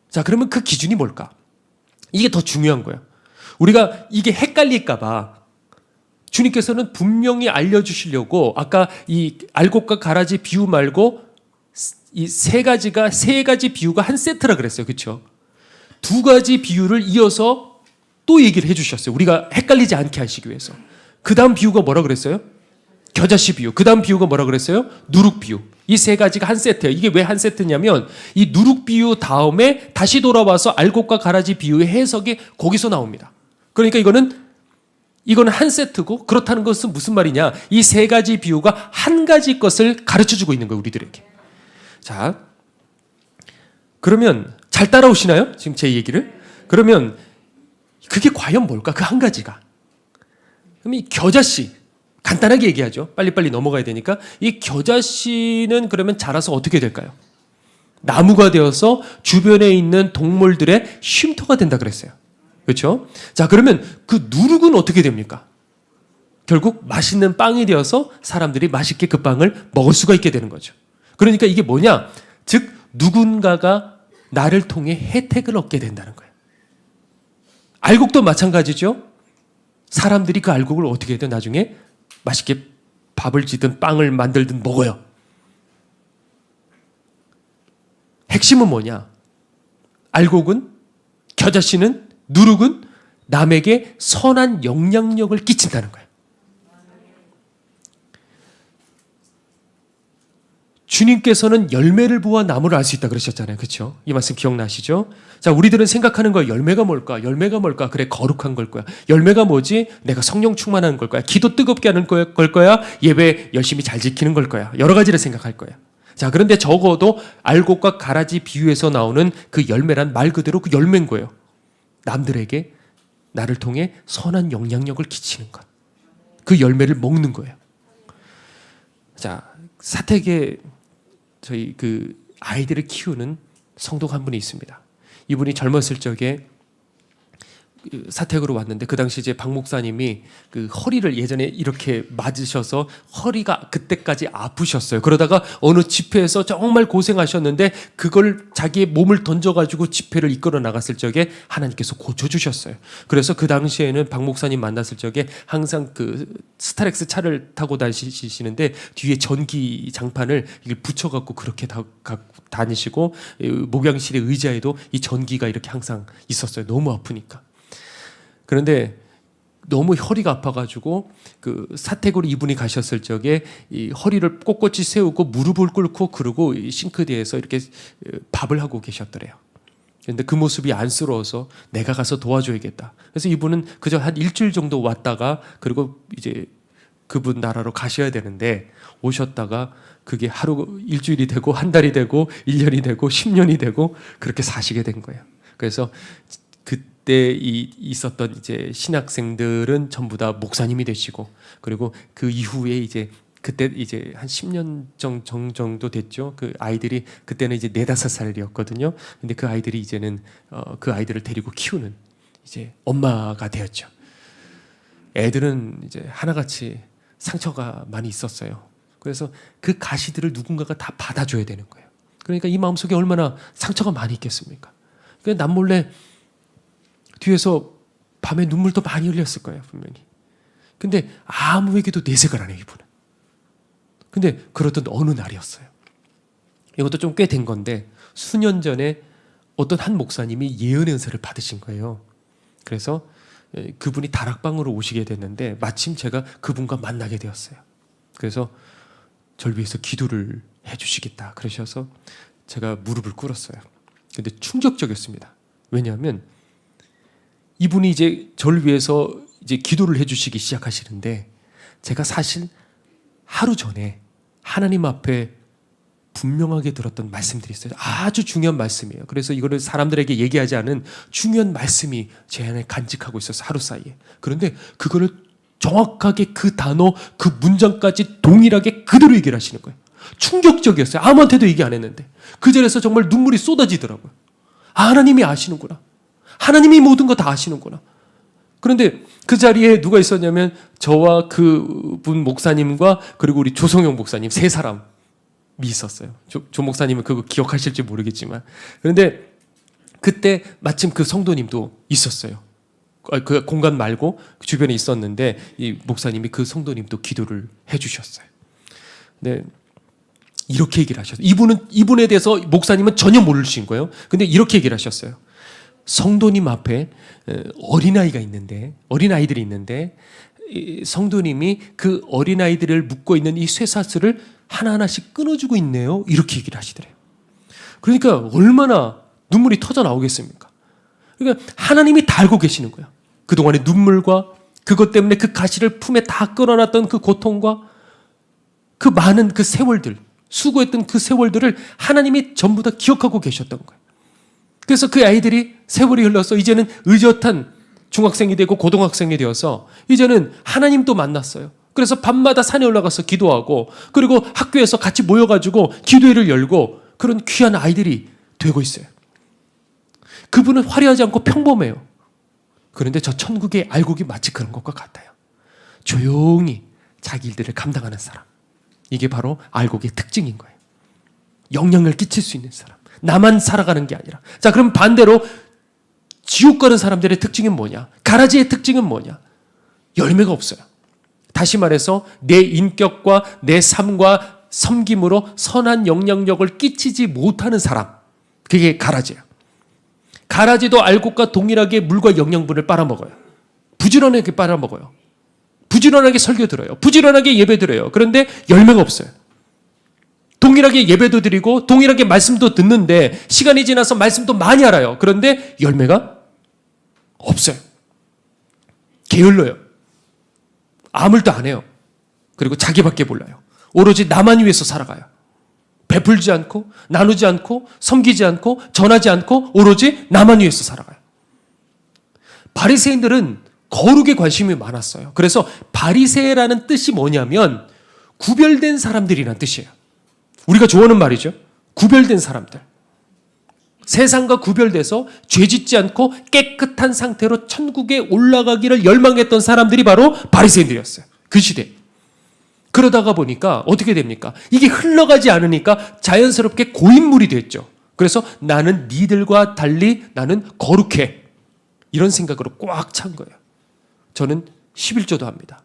자, 그러면 그 기준이 뭘까? 이게 더 중요한 거예요. 우리가 이게 헷갈릴까 봐 주님께서는 분명히 알려주시려고 아까 이 알곡과 가라지 비유 말고 이 세 가지 비유가 한 세트라 그랬어요. 그렇죠? 두 가지 비유를 이어서 또 얘기를 해주셨어요. 우리가 헷갈리지 않게 하시기 위해서. 그 다음 비유가 뭐라 그랬어요? 겨자씨 비유. 그 다음 비유가 뭐라 그랬어요? 누룩 비유. 이 세 가지가 한 세트예요. 이게 왜 한 세트냐면 이 누룩 비유 다음에 다시 돌아와서 알곡과 가라지 비유의 해석이 거기서 나옵니다. 그러니까 이거는 한 세트고, 그렇다는 것은 무슨 말이냐? 이 세 가지 비유가 한 가지 것을 가르쳐주고 있는 거예요, 우리들에게. 자, 그러면 잘 따라오시나요? 지금 제 얘기를? 그러면 그게 과연 뭘까? 그 한 가지가. 그럼 이 겨자씨, 간단하게 얘기하죠. 빨리빨리 넘어가야 되니까. 이 겨자씨는 그러면 자라서 어떻게 될까요? 나무가 되어서 주변에 있는 동물들의 쉼터가 된다 그랬어요. 그렇죠? 자, 그러면 그 누룩은 어떻게 됩니까? 결국 맛있는 빵이 되어서 사람들이 맛있게 그 빵을 먹을 수가 있게 되는 거죠. 그러니까 이게 뭐냐? 즉 누군가가 나를 통해 혜택을 얻게 된다는 거예요. 알곡도 마찬가지죠. 사람들이 그 알곡을 어떻게 해도 나중에 맛있게 밥을 지든 빵을 만들든 먹어요. 핵심은 뭐냐? 알곡은, 겨자씨는, 누룩은 남에게 선한 영향력을 끼친다는 거예요. 주님께서는 열매를 보아 나무를 알 수 있다 그러셨잖아요. 그렇죠? 이 말씀 기억나시죠? 자, 우리들은 생각하는 거야. 열매가 뭘까? 열매가 뭘까? 그래, 거룩한 걸 거야. 열매가 뭐지? 내가 성령 충만한 걸 거야. 기도 뜨겁게 하는 걸 거야. 예배 열심히 잘 지키는 걸 거야. 여러 가지를 생각할 거야. 자, 그런데 적어도 알곡과 가라지 비유에서 나오는 그 열매란 말 그대로 그 열매인 거예요. 남들에게 나를 통해 선한 영향력을 끼치는 것. 그 열매를 먹는 거예요. 자, 사택에 저희 그 아이들을 키우는 성도가 한 분이 있습니다. 이분이 젊었을 적에 사택으로 왔는데, 그 당시 이제 박 목사님이 그 허리를 예전에 이렇게 맞으셔서 허리가 그때까지 아프셨어요. 그러다가 어느 집회에서 정말 고생하셨는데 그걸 자기의 몸을 던져가지고 집회를 이끌어 나갔을 적에 하나님께서 고쳐주셨어요. 그래서 그 당시에는 박 목사님 만났을 적에 항상 그 스타렉스 차를 타고 다니시는데 뒤에 전기 장판을 붙여갖고 그렇게 다니시고, 목양실의 의자에도 이 전기가 이렇게 항상 있었어요. 너무 아프니까. 그런데 너무 허리가 아파가지고 그 사택으로 이분이 가셨을 적에 이 허리를 꼿꼿이 세우고 무릎을 꿇고 그러고 싱크대에서 이렇게 밥을 하고 계셨더래요. 그런데 그 모습이 안쓰러워서 내가 가서 도와줘야겠다. 그래서 이분은 그저 한 일주일 정도 왔다가 그리고 이제 그분 나라로 가셔야 되는데, 오셨다가 그게 하루 일주일이 되고 한 달이 되고 1년이 되고 10년이 되고 그렇게 사시게 된 거예요. 그래서 그때 있었던 이제 신학생들은 전부 다 목사님이 되시고, 그리고 그 이후에 이제 그때 이제 한 10년 정도 됐죠. 그 아이들이 그때는 이제 4-5살이었거든요. 근데 그 아이들이 이제는 그 아이들을 데리고 키우는 이제 엄마가 되었죠. 애들은 이제 하나같이 상처가 많이 있었어요. 그래서 그 가시들을 누군가가 다 받아줘야 되는 거예요. 그러니까 이 마음속에 얼마나 상처가 많이 있겠습니까? 그러니까 남몰래 뒤에서 밤에 눈물도 많이 흘렸을 거예요, 분명히. 근데 아무에게도 내색을 안 해요, 이분은. 근데 그러던 어느 날이었어요. 이것도 좀 꽤 된 건데, 수년 전에 어떤 한 목사님이 예언의 은사를 받으신 거예요. 그래서 그분이 다락방으로 오시게 됐는데 마침 제가 그분과 만나게 되었어요. 그래서 저를 위해서 기도를 해주시겠다 그러셔서 제가 무릎을 꿇었어요. 근데 충격적이었습니다. 왜냐하면 이분이 이제 저를 위해서 이제 기도를 해주시기 시작하시는데, 제가 사실 하루 전에 하나님 앞에 분명하게 들었던 말씀들이 있어요. 아주 중요한 말씀이에요. 그래서 이거를 사람들에게 얘기하지 않은 중요한 말씀이 제 안에 간직하고 있어서 하루 사이에. 그런데 그거를 정확하게 그 단어, 그 문장까지 동일하게 그대로 얘기를 하시는 거예요. 충격적이었어요. 아무한테도 얘기 안 했는데. 그 자리에서 정말 눈물이 쏟아지더라고요. 아, 하나님이 아시는구나. 하나님이 모든 거 다 아시는구나. 그런데 그 자리에 누가 있었냐면 저와 그분 목사님과 그리고 우리 조성용 목사님 3사람이 있었어요. 조 목사님은 그거 기억하실지 모르겠지만. 그런데 그때 마침 그 성도님도 있었어요. 그 공간 말고 주변에 있었는데 이 목사님이 그 성도님도 기도를 해주셨어요. 네, 이렇게 얘기를 하셨어요. 이분에 대해서 목사님은 전혀 모르신 거예요. 근데 이렇게 얘기를 하셨어요. 성도님 앞에 어린아이가 있는데, 어린아이들이 있는데, 이 성도님이 그 어린아이들을 묶고 있는 이 쇠사슬을 하나하나씩 끊어주고 있네요. 이렇게 얘기를 하시더래요. 그러니까 얼마나 눈물이 터져 나오겠습니까? 그러니까 하나님이 다 알고 계시는 거예요. 그동안의 눈물과 그것 때문에 그 가시를 품에 다 끌어놨던 그 고통과 그 많은 그 세월들, 수고했던 그 세월들을 하나님이 전부 다 기억하고 계셨던 거예요. 그래서 그 아이들이 세월이 흘러서 이제는 의젓한 중학생이 되고 고등학생이 되어서 이제는 하나님도 만났어요. 그래서 밤마다 산에 올라가서 기도하고 그리고 학교에서 같이 모여가지고 기도회를 열고 그런 귀한 아이들이 되고 있어요. 그분은 화려하지 않고 평범해요. 그런데 저 천국의 알곡이 마치 그런 것과 같아요. 조용히 자기 일들을 감당하는 사람. 이게 바로 알곡의 특징인 거예요. 영향을 끼칠 수 있는 사람. 나만 살아가는 게 아니라. 자, 그럼 반대로 지옥 가는 사람들의 특징은 뭐냐? 가라지의 특징은 뭐냐? 열매가 없어요. 다시 말해서 내 인격과 내 삶과 섬김으로 선한 영향력을 끼치지 못하는 사람. 그게 가라지예요. 가라지도 알곡과 동일하게 물과 영양분을 빨아먹어요. 부지런하게 빨아먹어요. 부지런하게 설교 들어요. 부지런하게 예배 드려요. 그런데 열매가 없어요. 동일하게 예배도 드리고 동일하게 말씀도 듣는데 시간이 지나서 말씀도 많이 알아요. 그런데 열매가 없어요. 게을러요. 아무 일도 안 해요. 그리고 자기밖에 몰라요. 오로지 나만 위해서 살아가요. 베풀지 않고 나누지 않고 섬기지 않고 전하지 않고 오로지 나만 위해서 살아가요. 바리새인들은 거룩에 관심이 많았어요. 그래서 바리새라는 뜻이 뭐냐면 구별된 사람들이란 뜻이에요. 우리가 좋아하는 말이죠. 구별된 사람들. 세상과 구별돼서 죄짓지 않고 깨끗한 상태로 천국에 올라가기를 열망했던 사람들이 바로 바리새인들이었어요. 그 시대. 그러다가 보니까 어떻게 됩니까? 이게 흘러가지 않으니까 자연스럽게 고인물이 됐죠. 그래서 나는 니들과 달리 나는 거룩해. 이런 생각으로 꽉 찬 거예요. 저는 11조도 합니다.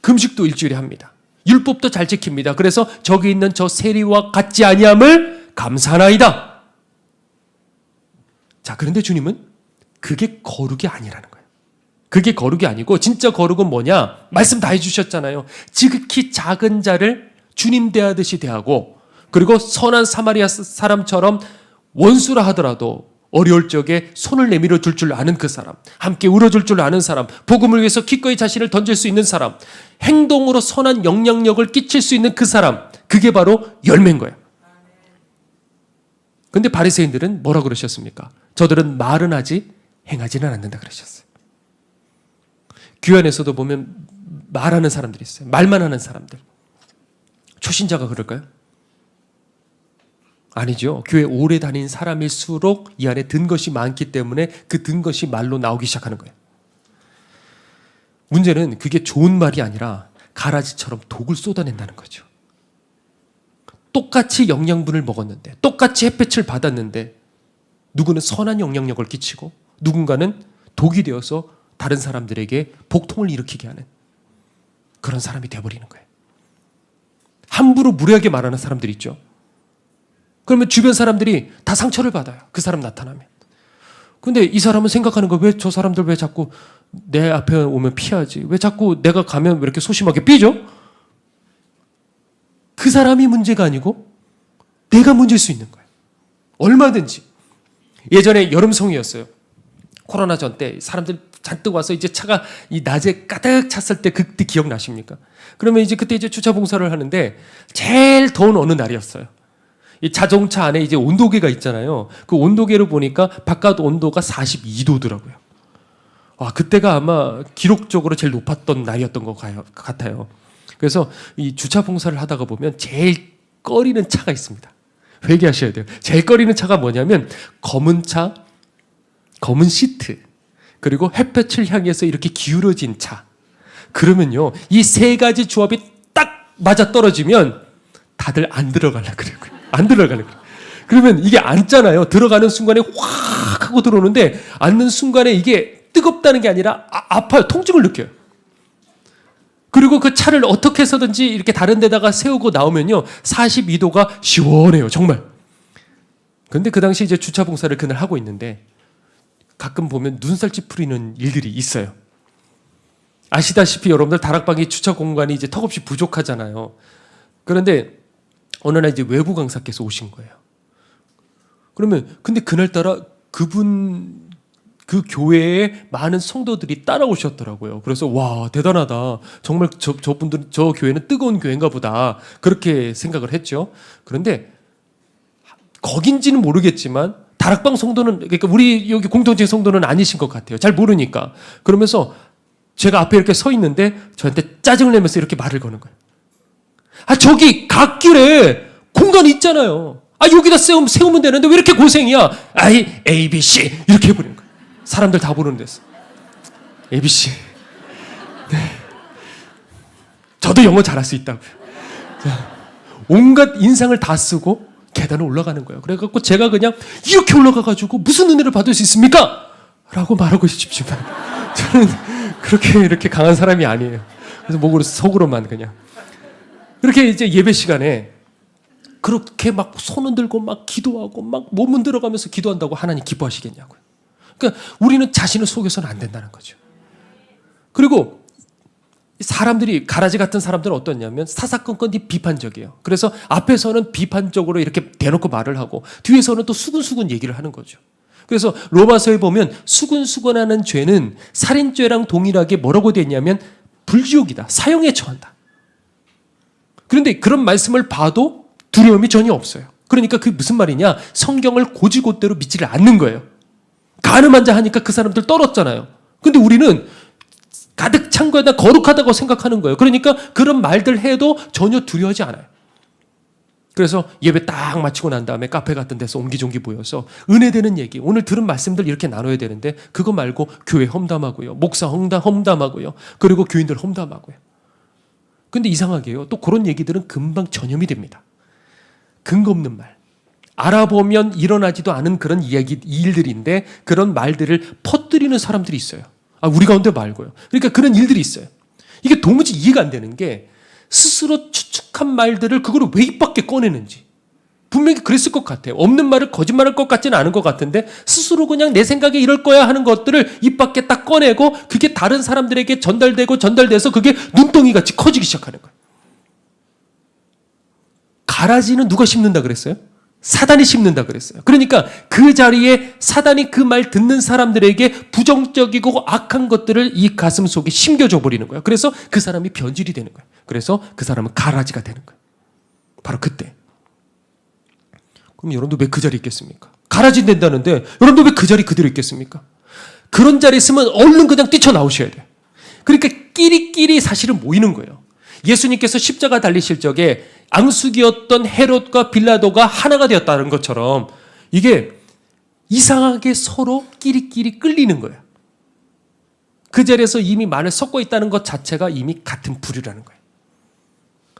금식도 일주일에 합니다. 율법도 잘 지킵니다. 그래서 저기 있는 저 세리와 같지 아니함을 감사하나이다. 자, 그런데 주님은 그게 거룩이 아니라는 거예요. 그게 거룩이 아니고 진짜 거룩은 뭐냐? 말씀 다 해주셨잖아요. 지극히 작은 자를 주님 대하듯이 대하고 그리고 선한 사마리아 사람처럼 원수라 하더라도 어려울 적에 손을 내밀어 줄 줄 아는 그 사람, 함께 울어줄 줄 아는 사람, 복음을 위해서 기꺼이 자신을 던질 수 있는 사람, 행동으로 선한 영향력을 끼칠 수 있는 그 사람, 그게 바로 열매인 거예요. 그런데 바리새인들은 뭐라 그러셨습니까? 저들은 말은 하지 행하지는 않는다 그러셨어요. 교회 안에서도 보면 말하는 사람들이 있어요. 말만 하는 사람들. 초신자가 그럴까요? 아니죠. 교회 오래 다닌 사람일수록 이 안에 든 것이 많기 때문에 그 든 것이 말로 나오기 시작하는 거예요. 문제는 그게 좋은 말이 아니라 가라지처럼 독을 쏟아낸다는 거죠. 똑같이 영양분을 먹었는데 똑같이 햇볕을 받았는데 누구는 선한 영향력을 끼치고 누군가는 독이 되어서 다른 사람들에게 복통을 일으키게 하는 그런 사람이 되어버리는 거예요. 함부로 무례하게 말하는 사람들이 있죠. 그러면 주변 사람들이 다 상처를 받아요. 그 사람 나타나면. 근데 이 사람은 생각하는 거, 왜 저 사람들 왜 자꾸 내 앞에 오면 피하지? 왜 자꾸 내가 가면 왜 이렇게 소심하게 삐져? 그 사람이 문제가 아니고 내가 문제일 수 있는 거예요. 얼마든지. 예전에 여름송이였어요. 코로나 전 때 사람들 잔뜩 와서 이제 차가 이 낮에 가득 찼을 때 그때 기억나십니까? 그러면 이제 그때 이제 주차 봉사를 하는데 제일 더운 어느 날이었어요. 이 자동차 안에 이제 온도계가 있잖아요. 그 온도계를 보니까 바깥 온도가 42도더라고요. 와, 그때가 아마 기록적으로 제일 높았던 날이었던 것 같아요. 그래서 이 주차 봉사를 하다가 보면 제일 꺼리는 차가 있습니다. 회개하셔야 돼요. 제일 꺼리는 차가 뭐냐면 검은 차, 검은 시트, 그리고 햇볕을 향해서 이렇게 기울어진 차. 그러면요, 이 세 가지 조합이 딱 맞아 떨어지면 다들 안 들어가려고 그래요. 안 들어가려고 그래요. 그러면 이게 앉잖아요. 들어가는 순간에 확 하고 들어오는데 앉는 순간에 이게 뜨겁다는 게 아니라 아파요. 통증을 느껴요. 그리고 그 차를 어떻게 해서든지 이렇게 다른 데다가 세우고 나오면요, 42도가 시원해요. 정말. 근데 그 당시 이제 주차 봉사를 그날 하고 있는데 가끔 보면 눈살 찌푸리는 일들이 있어요. 아시다시피 여러분들 다락방의 주차 공간이 이제 턱없이 부족하잖아요. 그런데 어느 날 이제 외부 강사께서 오신 거예요. 그러면 근데 그날따라 그 교회에 많은 성도들이 따라오셨더라고요. 그래서 와, 대단하다. 정말 저분들 저 교회는 뜨거운 교회인가 보다. 그렇게 생각을 했죠. 그런데 거긴지는 모르겠지만 다락방 성도는, 그러니까 우리 여기 공동체 성도는 아니신 것 같아요. 잘 모르니까. 그러면서 제가 앞에 이렇게 서 있는데 저한테 짜증을 내면서 이렇게 말을 거는 거예요. 아, 저기 갓길에 공간이 있잖아요. 아, 여기다 세우면 되는데 왜 이렇게 고생이야? 아이, ABC 이렇게 해버리는 거예요. 사람들 다 보는 데서. ABC. 네. 저도 영어 잘할 수 있다고요. 자, 온갖 인상을 다 쓰고 계단을 올라가는 거예요. 그래갖고 제가 그냥 이렇게 올라가가지고 무슨 은혜를 받을 수 있습니까? 라고 말하고 싶지만 저는 그렇게 이렇게 강한 사람이 아니에요. 그래서 속으로만 그냥. 그렇게 이제 예배 시간에 그렇게 막 손 흔들고 막 기도하고 막 몸 흔들어가면서 기도한다고 하나님 기뻐하시겠냐고요. 그러니까 우리는 자신을 속여서는 안 된다는 거죠. 그리고 사람들이, 가라지 같은 사람들은 어떻냐면 사사건건 비판적이에요. 그래서 앞에서는 비판적으로 이렇게 대놓고 말을 하고 뒤에서는 또 수근수근 얘기를 하는 거죠. 그래서 로마서에 보면 수근수근하는 죄는 살인죄랑 동일하게 뭐라고 되어 있냐면 불지옥이다. 사형에 처한다. 그런데 그런 말씀을 봐도 두려움이 전혀 없어요. 그러니까 그게 무슨 말이냐? 성경을 고지고대로 믿지를 않는 거예요. 가늠한 자 하니까 그 사람들 떨었잖아요. 근데 우리는 가득 찬 거에다 거룩하다고 생각하는 거예요. 그러니까 그런 말들 해도 전혀 두려워하지 않아요. 그래서 예배 딱 마치고 난 다음에 카페 같은 데서 옹기종기 모여서 은혜되는 얘기, 오늘 들은 말씀들 이렇게 나눠야 되는데 그거 말고 교회 험담하고요. 목사 험담하고요. 그리고 교인들 험담하고요. 근데 이상하게요. 또 그런 얘기들은 금방 전염이 됩니다. 근거 없는 말. 알아보면 일어나지도 않은 그런 일들인데 그런 말들을 퍼뜨리는 사람들이 있어요. 아, 우리 가운데 말고요. 그러니까 그런 일들이 있어요. 이게 도무지 이해가 안 되는 게 스스로 추측한 말들을 그걸 왜 입 밖에 꺼내는지. 분명히 그랬을 것 같아요. 없는 말을 거짓말할 것 같지는 않은 것 같은데 스스로 그냥 내 생각에 이럴 거야 하는 것들을 입 밖에 딱 꺼내고 그게 다른 사람들에게 전달돼서 그게 눈덩이 같이 커지기 시작하는 거예요. 가라지는 누가 심는다 그랬어요? 사단이 심는다 그랬어요. 그러니까 그 자리에 사단이 그 말 듣는 사람들에게 부정적이고 악한 것들을 이 가슴 속에 심겨줘 버리는 거예요. 그래서 그 사람이 변질이 되는 거예요. 그래서 그 사람은 가라지가 되는 거예요. 바로 그때. 그럼 여러분도 왜 그 자리에 있겠습니까? 가라지 된다는데 여러분도 왜 그 자리 그대로 있겠습니까? 그런 자리에 있으면 얼른 그냥 뛰쳐나오셔야 돼요. 그러니까 끼리끼리 사실은 모이는 거예요. 예수님께서 십자가 달리실 적에 앙숙이었던 헤롯과 빌라도가 하나가 되었다는 것처럼 이게 이상하게 서로 끼리끼리 끌리는 거예요. 그 자리에서 이미 말을 섞고 있다는 것 자체가 이미 같은 부류라는 거예요.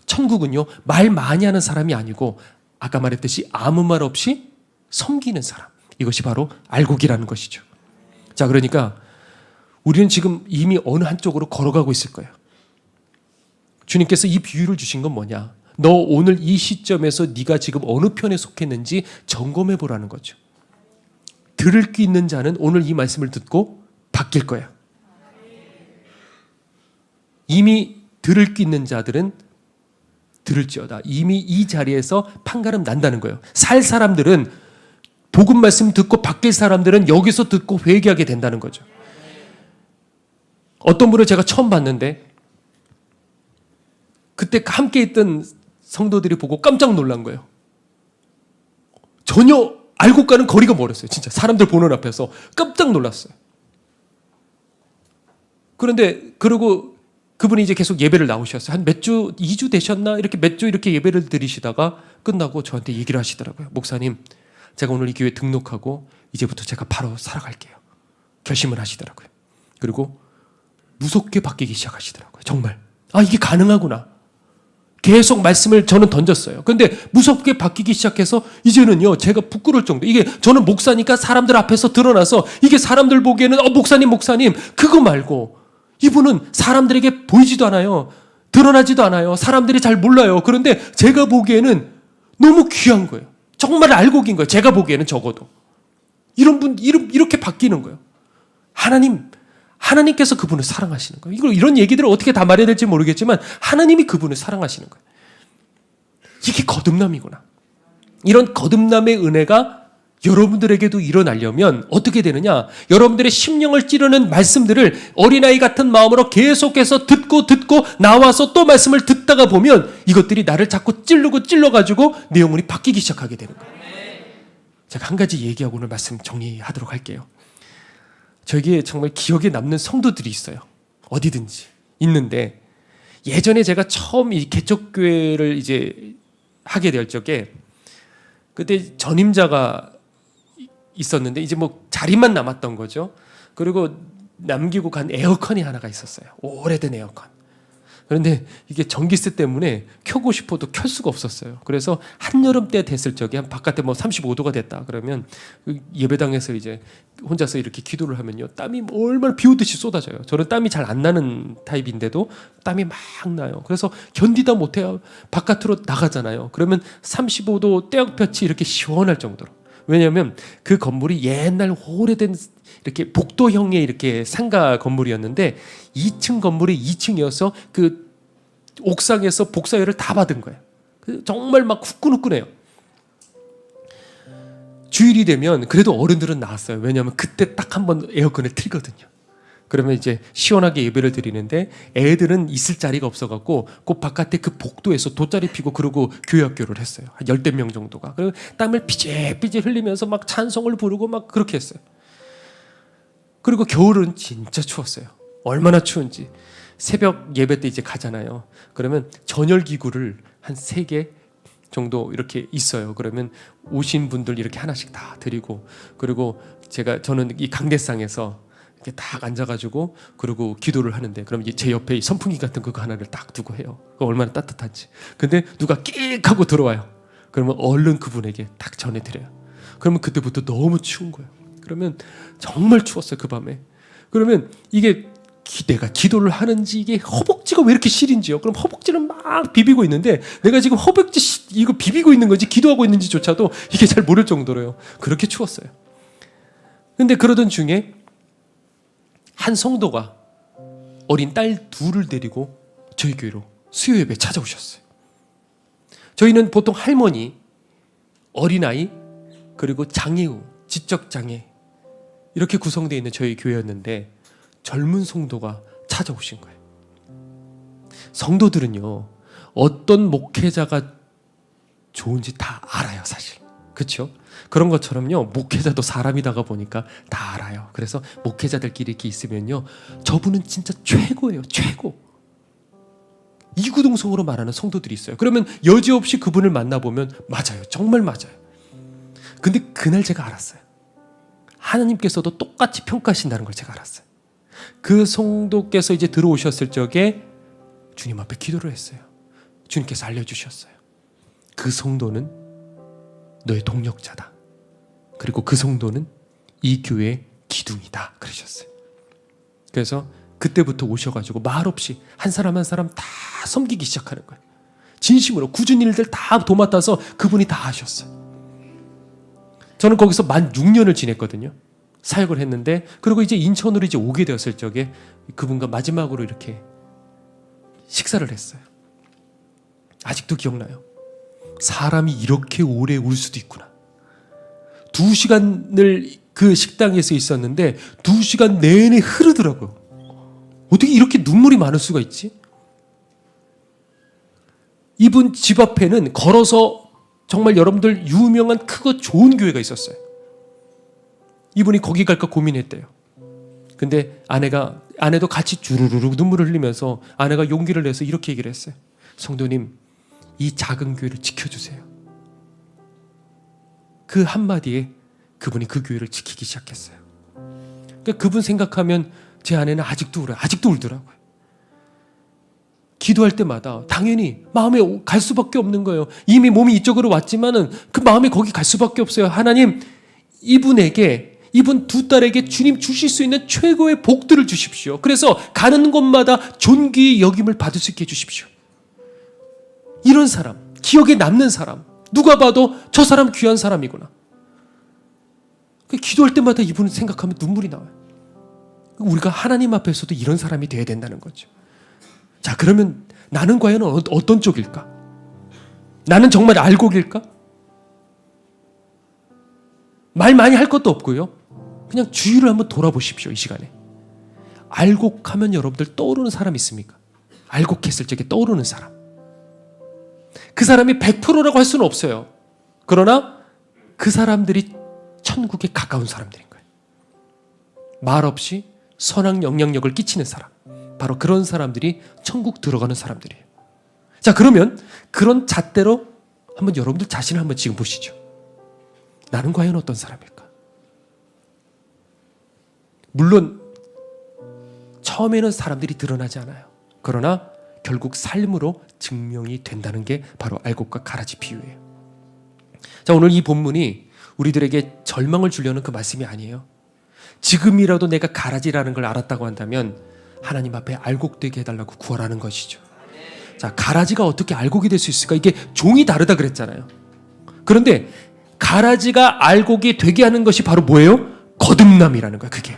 천국은요, 말 많이 하는 사람이 아니고 아까 말했듯이 아무 말 없이 섬기는 사람. 이것이 바로 알곡이라는 것이죠. 자, 그러니까 우리는 지금 이미 어느 한쪽으로 걸어가고 있을 거예요. 주님께서 이 비유를 주신 건 뭐냐? 너 오늘 이 시점에서 네가 지금 어느 편에 속했는지 점검해 보라는 거죠. 들을 귀 있는 자는 오늘 이 말씀을 듣고 바뀔 거야. 이미 들을 귀 있는 자들은 들을지어다. 이미 이 자리에서 판가름 난다는 거예요. 살 사람들은 복음 말씀 듣고 바뀔 사람들은 여기서 듣고 회개하게 된다는 거죠. 어떤 분을 제가 처음 봤는데 그때 함께 있던 성도들이 보고 깜짝 놀란 거예요. 전혀 알고가는 거리가 멀었어요. 진짜 사람들 보는 앞에서 깜짝 놀랐어요. 그런데 그러고 그분이 이제 계속 예배를 나오셨어요. 한 몇 주, 2주 되셨나? 이렇게 몇 주 이렇게 예배를 드리시다가 끝나고 저한테 얘기를 하시더라고요. 목사님, 제가 오늘 이 교회 등록하고 이제부터 제가 바로 살아갈게요. 결심을 하시더라고요. 그리고 무섭게 바뀌기 시작하시더라고요. 정말. 아, 이게 가능하구나. 계속 말씀을 저는 던졌어요. 근데 무섭게 바뀌기 시작해서 이제는요, 제가 부끄러울 정도. 이게 저는 목사니까 사람들 앞에서 드러나서 이게 사람들 보기에는 목사님 그거 말고 이분은 사람들에게 보이지도 않아요. 드러나지도 않아요. 사람들이 잘 몰라요. 그런데 제가 보기에는 너무 귀한 거예요. 정말 알곡인 거예요. 제가 보기에는 적어도. 이런 분, 이렇게 바뀌는 거예요. 하나님께서 그분을 사랑하시는 거예요. 이런 얘기들을 어떻게 다 말해야 될지 모르겠지만 하나님이 그분을 사랑하시는 거예요. 이게 거듭남이구나. 이런 거듭남의 은혜가 여러분들에게도 일어나려면 어떻게 되느냐? 여러분들의 심령을 찌르는 말씀들을 어린아이 같은 마음으로 계속해서 듣고 나와서 또 말씀을 듣다가 보면 이것들이 나를 자꾸 찔러가지고 내 영혼이 바뀌기 시작하게 되는 거예요. 제가 한 가지 얘기하고 오늘 말씀 정리하도록 할게요. 저에게 정말 기억에 남는 성도들이 있어요. 어디든지 있는데, 예전에 제가 처음 이 개척교회를 이제 하게 될 적에 그때 전임자가 있었는데 이제 뭐 자리만 남았던 거죠. 그리고 남기고 간 에어컨이 하나가 있었어요. 오래된 에어컨. 그런데 이게 전기세 때문에 켜고 싶어도 켤 수가 없었어요. 그래서 한여름 때 됐을 적에 한 바깥에 뭐 35도가 됐다 그러면 예배당에서 이제 혼자서 이렇게 기도를 하면요, 땀이 얼마나 비 오듯이 쏟아져요. 저는 땀이 잘 안 나는 타입인데도 땀이 막 나요. 그래서 견디다 못해요. 바깥으로 나가잖아요. 그러면 35도 떼역볕이 이렇게 시원할 정도로. 왜냐하면 그 건물이 옛날 오래된 이렇게 복도형의 이렇게 상가 건물이었는데 2층 건물이 2층이어서 그 옥상에서 복사열을 다 받은 거예요. 정말 막 후끈후끈해요. 주일이 되면 그래도 어른들은 나왔어요. 왜냐하면 그때 딱 한 번 에어컨을 틀거든요. 그러면 이제 시원하게 예배를 드리는데 애들은 있을 자리가 없어갖고 그 바깥에 그 복도에서 돗자리 피고 그러고 교회 학교를 했어요. 한 10명 정도가. 그리고 땀을 삐질삐질 흘리면서 막 찬송을 부르고 막 그렇게 했어요. 그리고 겨울은 진짜 추웠어요. 얼마나 추운지. 새벽 예배 때 이제 가잖아요. 그러면 전열기구를 한 3개 정도 이렇게 있어요. 그러면 오신 분들 이렇게 하나씩 다 드리고, 그리고 저는 이 강대상에서 이렇게 딱 앉아가지고 그리고 기도를 하는데, 그럼 제 옆에 선풍기 같은 그거 하나를 딱 두고 해요. 그거 얼마나 따뜻한지. 근데 누가 끽 하고 들어와요. 그러면 얼른 그분에게 딱 전해드려요. 그러면 그때부터 너무 추운 거예요. 그러면 정말 추웠어요, 그 밤에. 그러면 이게 내가 기도를 하는지 이게 허벅지가 왜 이렇게 시린지요. 그럼 허벅지는 막 비비고 있는데 내가 지금 허벅지 이거 비비고 있는 건지 기도하고 있는지조차도 이게 잘 모를 정도로요. 그렇게 추웠어요. 근데 그러던 중에 한 성도가 어린 딸 둘을 데리고 저희 교회로 수요 예배에 찾아오셨어요. 저희는 보통 할머니, 어린아이, 그리고 장애우, 지적장애 이렇게 구성되어 있는 저희 교회였는데 젊은 성도가 찾아오신 거예요. 성도들은요, 어떤 목회자가 좋은지 다 알아요, 사실. 그렇죠? 그런 것처럼요, 목회자도 사람이다가 보니까 다 알아요. 그래서 목회자들끼리 이렇게 있으면요, 저분은 진짜 최고예요, 최고. 이구동성으로 말하는 성도들이 있어요. 그러면 여지없이 그분을 만나보면 맞아요, 정말 맞아요. 근데 그날 제가 알았어요. 하나님께서도 똑같이 평가하신다는 걸 제가 알았어요. 그 성도께서 이제 들어오셨을 적에 주님 앞에 기도를 했어요. 주님께서 알려주셨어요. 그 성도는 너의 동력자다. 그리고 그 성도는 이 교회의 기둥이다. 그러셨어요. 그래서 그때부터 오셔가지고 말없이 한 사람 한 사람 다 섬기기 시작하는 거예요. 진심으로 굳은 일들 다 도맡아서 그분이 다 하셨어요. 저는 거기서 만 6년을 지냈거든요. 사역을 했는데, 그리고 이제 인천으로 이제 오게 되었을 적에 그분과 마지막으로 이렇게 식사를 했어요. 아직도 기억나요. 사람이 이렇게 오래 울 수도 있구나. 2시간을 그 식당에서 있었는데 2시간 내내 흐르더라고요. 어떻게 이렇게 눈물이 많을 수가 있지? 이분 집 앞에는 걸어서 정말 여러분들 유명한 크고 좋은 교회가 있었어요. 이분이 거기 갈까 고민했대요. 근데 아내도 같이 주르르륵 눈물을 흘리면서 아내가 용기를 내서 이렇게 얘기를 했어요. 성도님, 이 작은 교회를 지켜주세요. 그 한마디에 그분이 그 교회를 지키기 시작했어요. 그러니까 그분 생각하면 제 아내는 아직도 울어요. 아직도 울더라고요. 기도할 때마다 당연히 마음에 갈 수밖에 없는 거예요. 이미 몸이 이쪽으로 왔지만은 그 마음이 거기 갈 수밖에 없어요. 하나님, 이분 두 딸에게 주님 주실 수 있는 최고의 복들을 주십시오. 그래서 가는 곳마다 존귀의 여김을 받을 수 있게 해주십시오. 이런 사람, 기억에 남는 사람, 누가 봐도 저 사람 귀한 사람이구나. 기도할 때마다 이분을 생각하면 눈물이 나와요. 우리가 하나님 앞에서도 이런 사람이 돼야 된다는 거죠. 자, 그러면 나는 과연 어떤 쪽일까? 나는 정말 알곡일까? 말 많이 할 것도 없고요. 그냥 주위를 한번 돌아보십시오. 이 시간에 알곡하면 여러분들 떠오르는 사람 있습니까? 알곡했을 적에 떠오르는 사람. 그 사람이 100%라고 할 수는 없어요. 그러나 그 사람들이 천국에 가까운 사람들인 거예요. 말 없이 선한 영향력을 끼치는 사람, 바로 그런 사람들이 천국 들어가는 사람들이에요. 자, 그러면 그런 잣대로 한번 여러분들 자신을 한번 지금 보시죠. 나는 과연 어떤 사람일까? 물론 처음에는 사람들이 드러나지 않아요. 그러나 결국 삶으로 증명이 된다는 게 바로 알곡과 가라지 비유예요. 자, 오늘 이 본문이 우리들에게 절망을 주려는 그 말씀이 아니에요. 지금이라도 내가 가라지라는 걸 알았다고 한다면 하나님 앞에 알곡되게 해달라고 구하라는 것이죠. 자, 가라지가 어떻게 알곡이 될 수 있을까? 이게 종이 다르다 그랬잖아요. 그런데 가라지가 알곡이 되게 하는 것이 바로 뭐예요? 거듭남이라는 거예요. 그게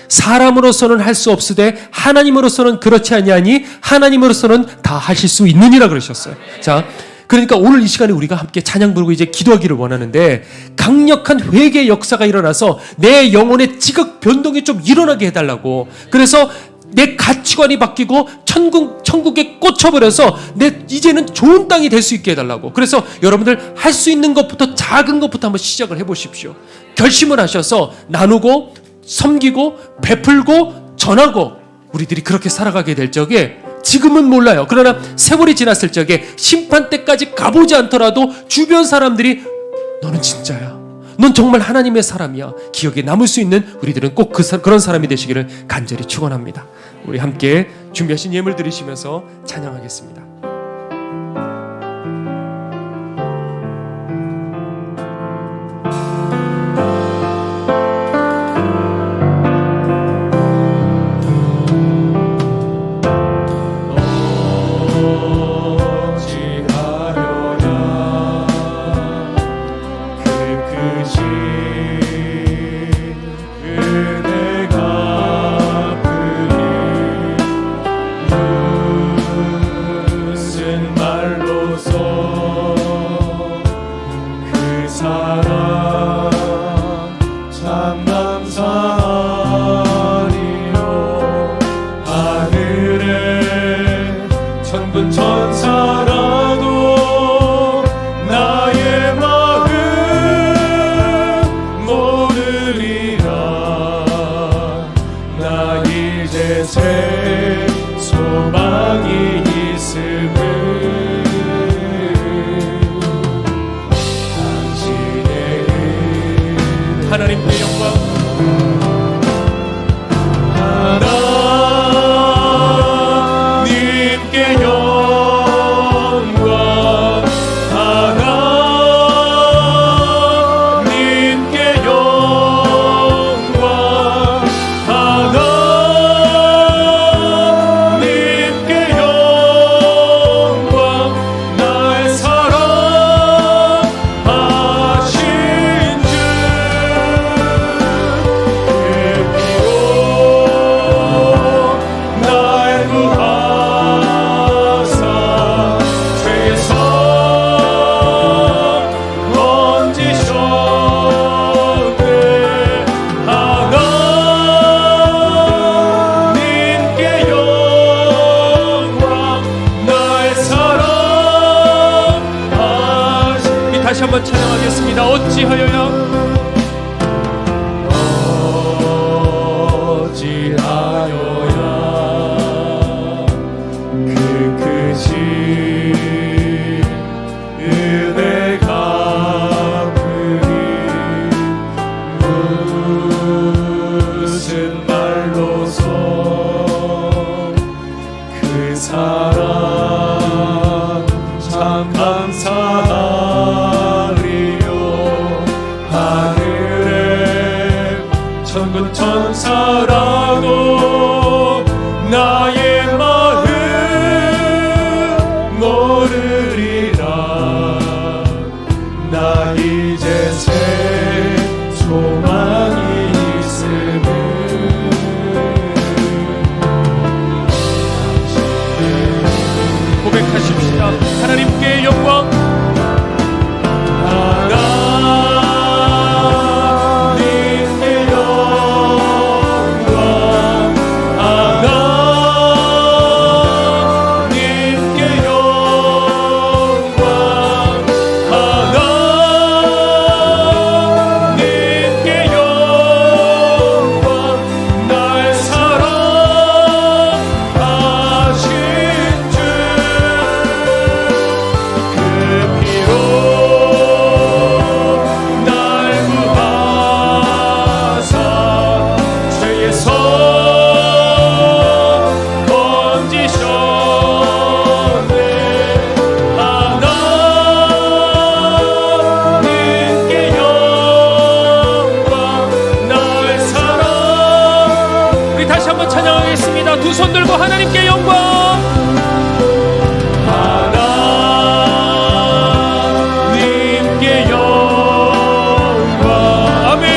사람으로서는 할 수 없으되 하나님으로서는 그렇지 아니하니 하나님으로서는 다 하실 수 있느니라 그러셨어요. 자, 그러니까 오늘 이 시간에 우리가 함께 찬양 부르고 이제 기도하기를 원하는데, 강력한 회개의 역사가 일어나서 내 영혼의 지극 변동이 좀 일어나게 해달라고. 그래서 내 가치관이 바뀌고 천국에 꽂혀버려서 내 이제는 좋은 땅이 될 수 있게 해달라고. 그래서 여러분들 할 수 있는 것부터, 작은 것부터 한번 시작을 해보십시오. 결심을 하셔서 나누고 섬기고 베풀고 전하고 우리들이 그렇게 살아가게 될 적에, 지금은 몰라요. 그러나 세월이 지났을 적에 심판 때까지 가보지 않더라도 주변 사람들이 너는 진짜야, 넌 정말 하나님의 사람이야, 기억에 남을 수 있는 우리들은 꼭 그런 사람이 되시기를 간절히 축원합니다. 우리 함께 준비하신 예물 드리시면서 찬양하겠습니다. 하나님의 영광, 하나님께 영광, 하나님께 영광, 하나님께 영광, 나의 사랑하신 다시 한번 찬양하겠습니다. 어찌하여야 그 크신 은혜 갚으리. 무슨 말로서 그 사랑 참 감사하리요. 하늘에 천군 천사라도 나의 마음 모르리라. 나 이제 새 소망이 있음을 두 손 들고 하나님께 영광. 하나님께 영광. 아멘.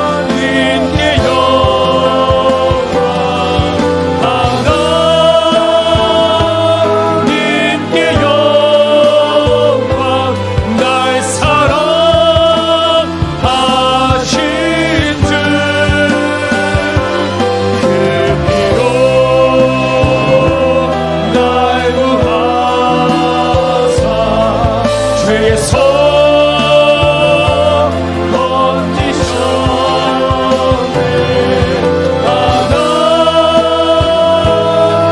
하나님께 영광. 하나님께 영광. 날 사랑하신 주 그 피로 날 구하사 죄에서 건지셨네.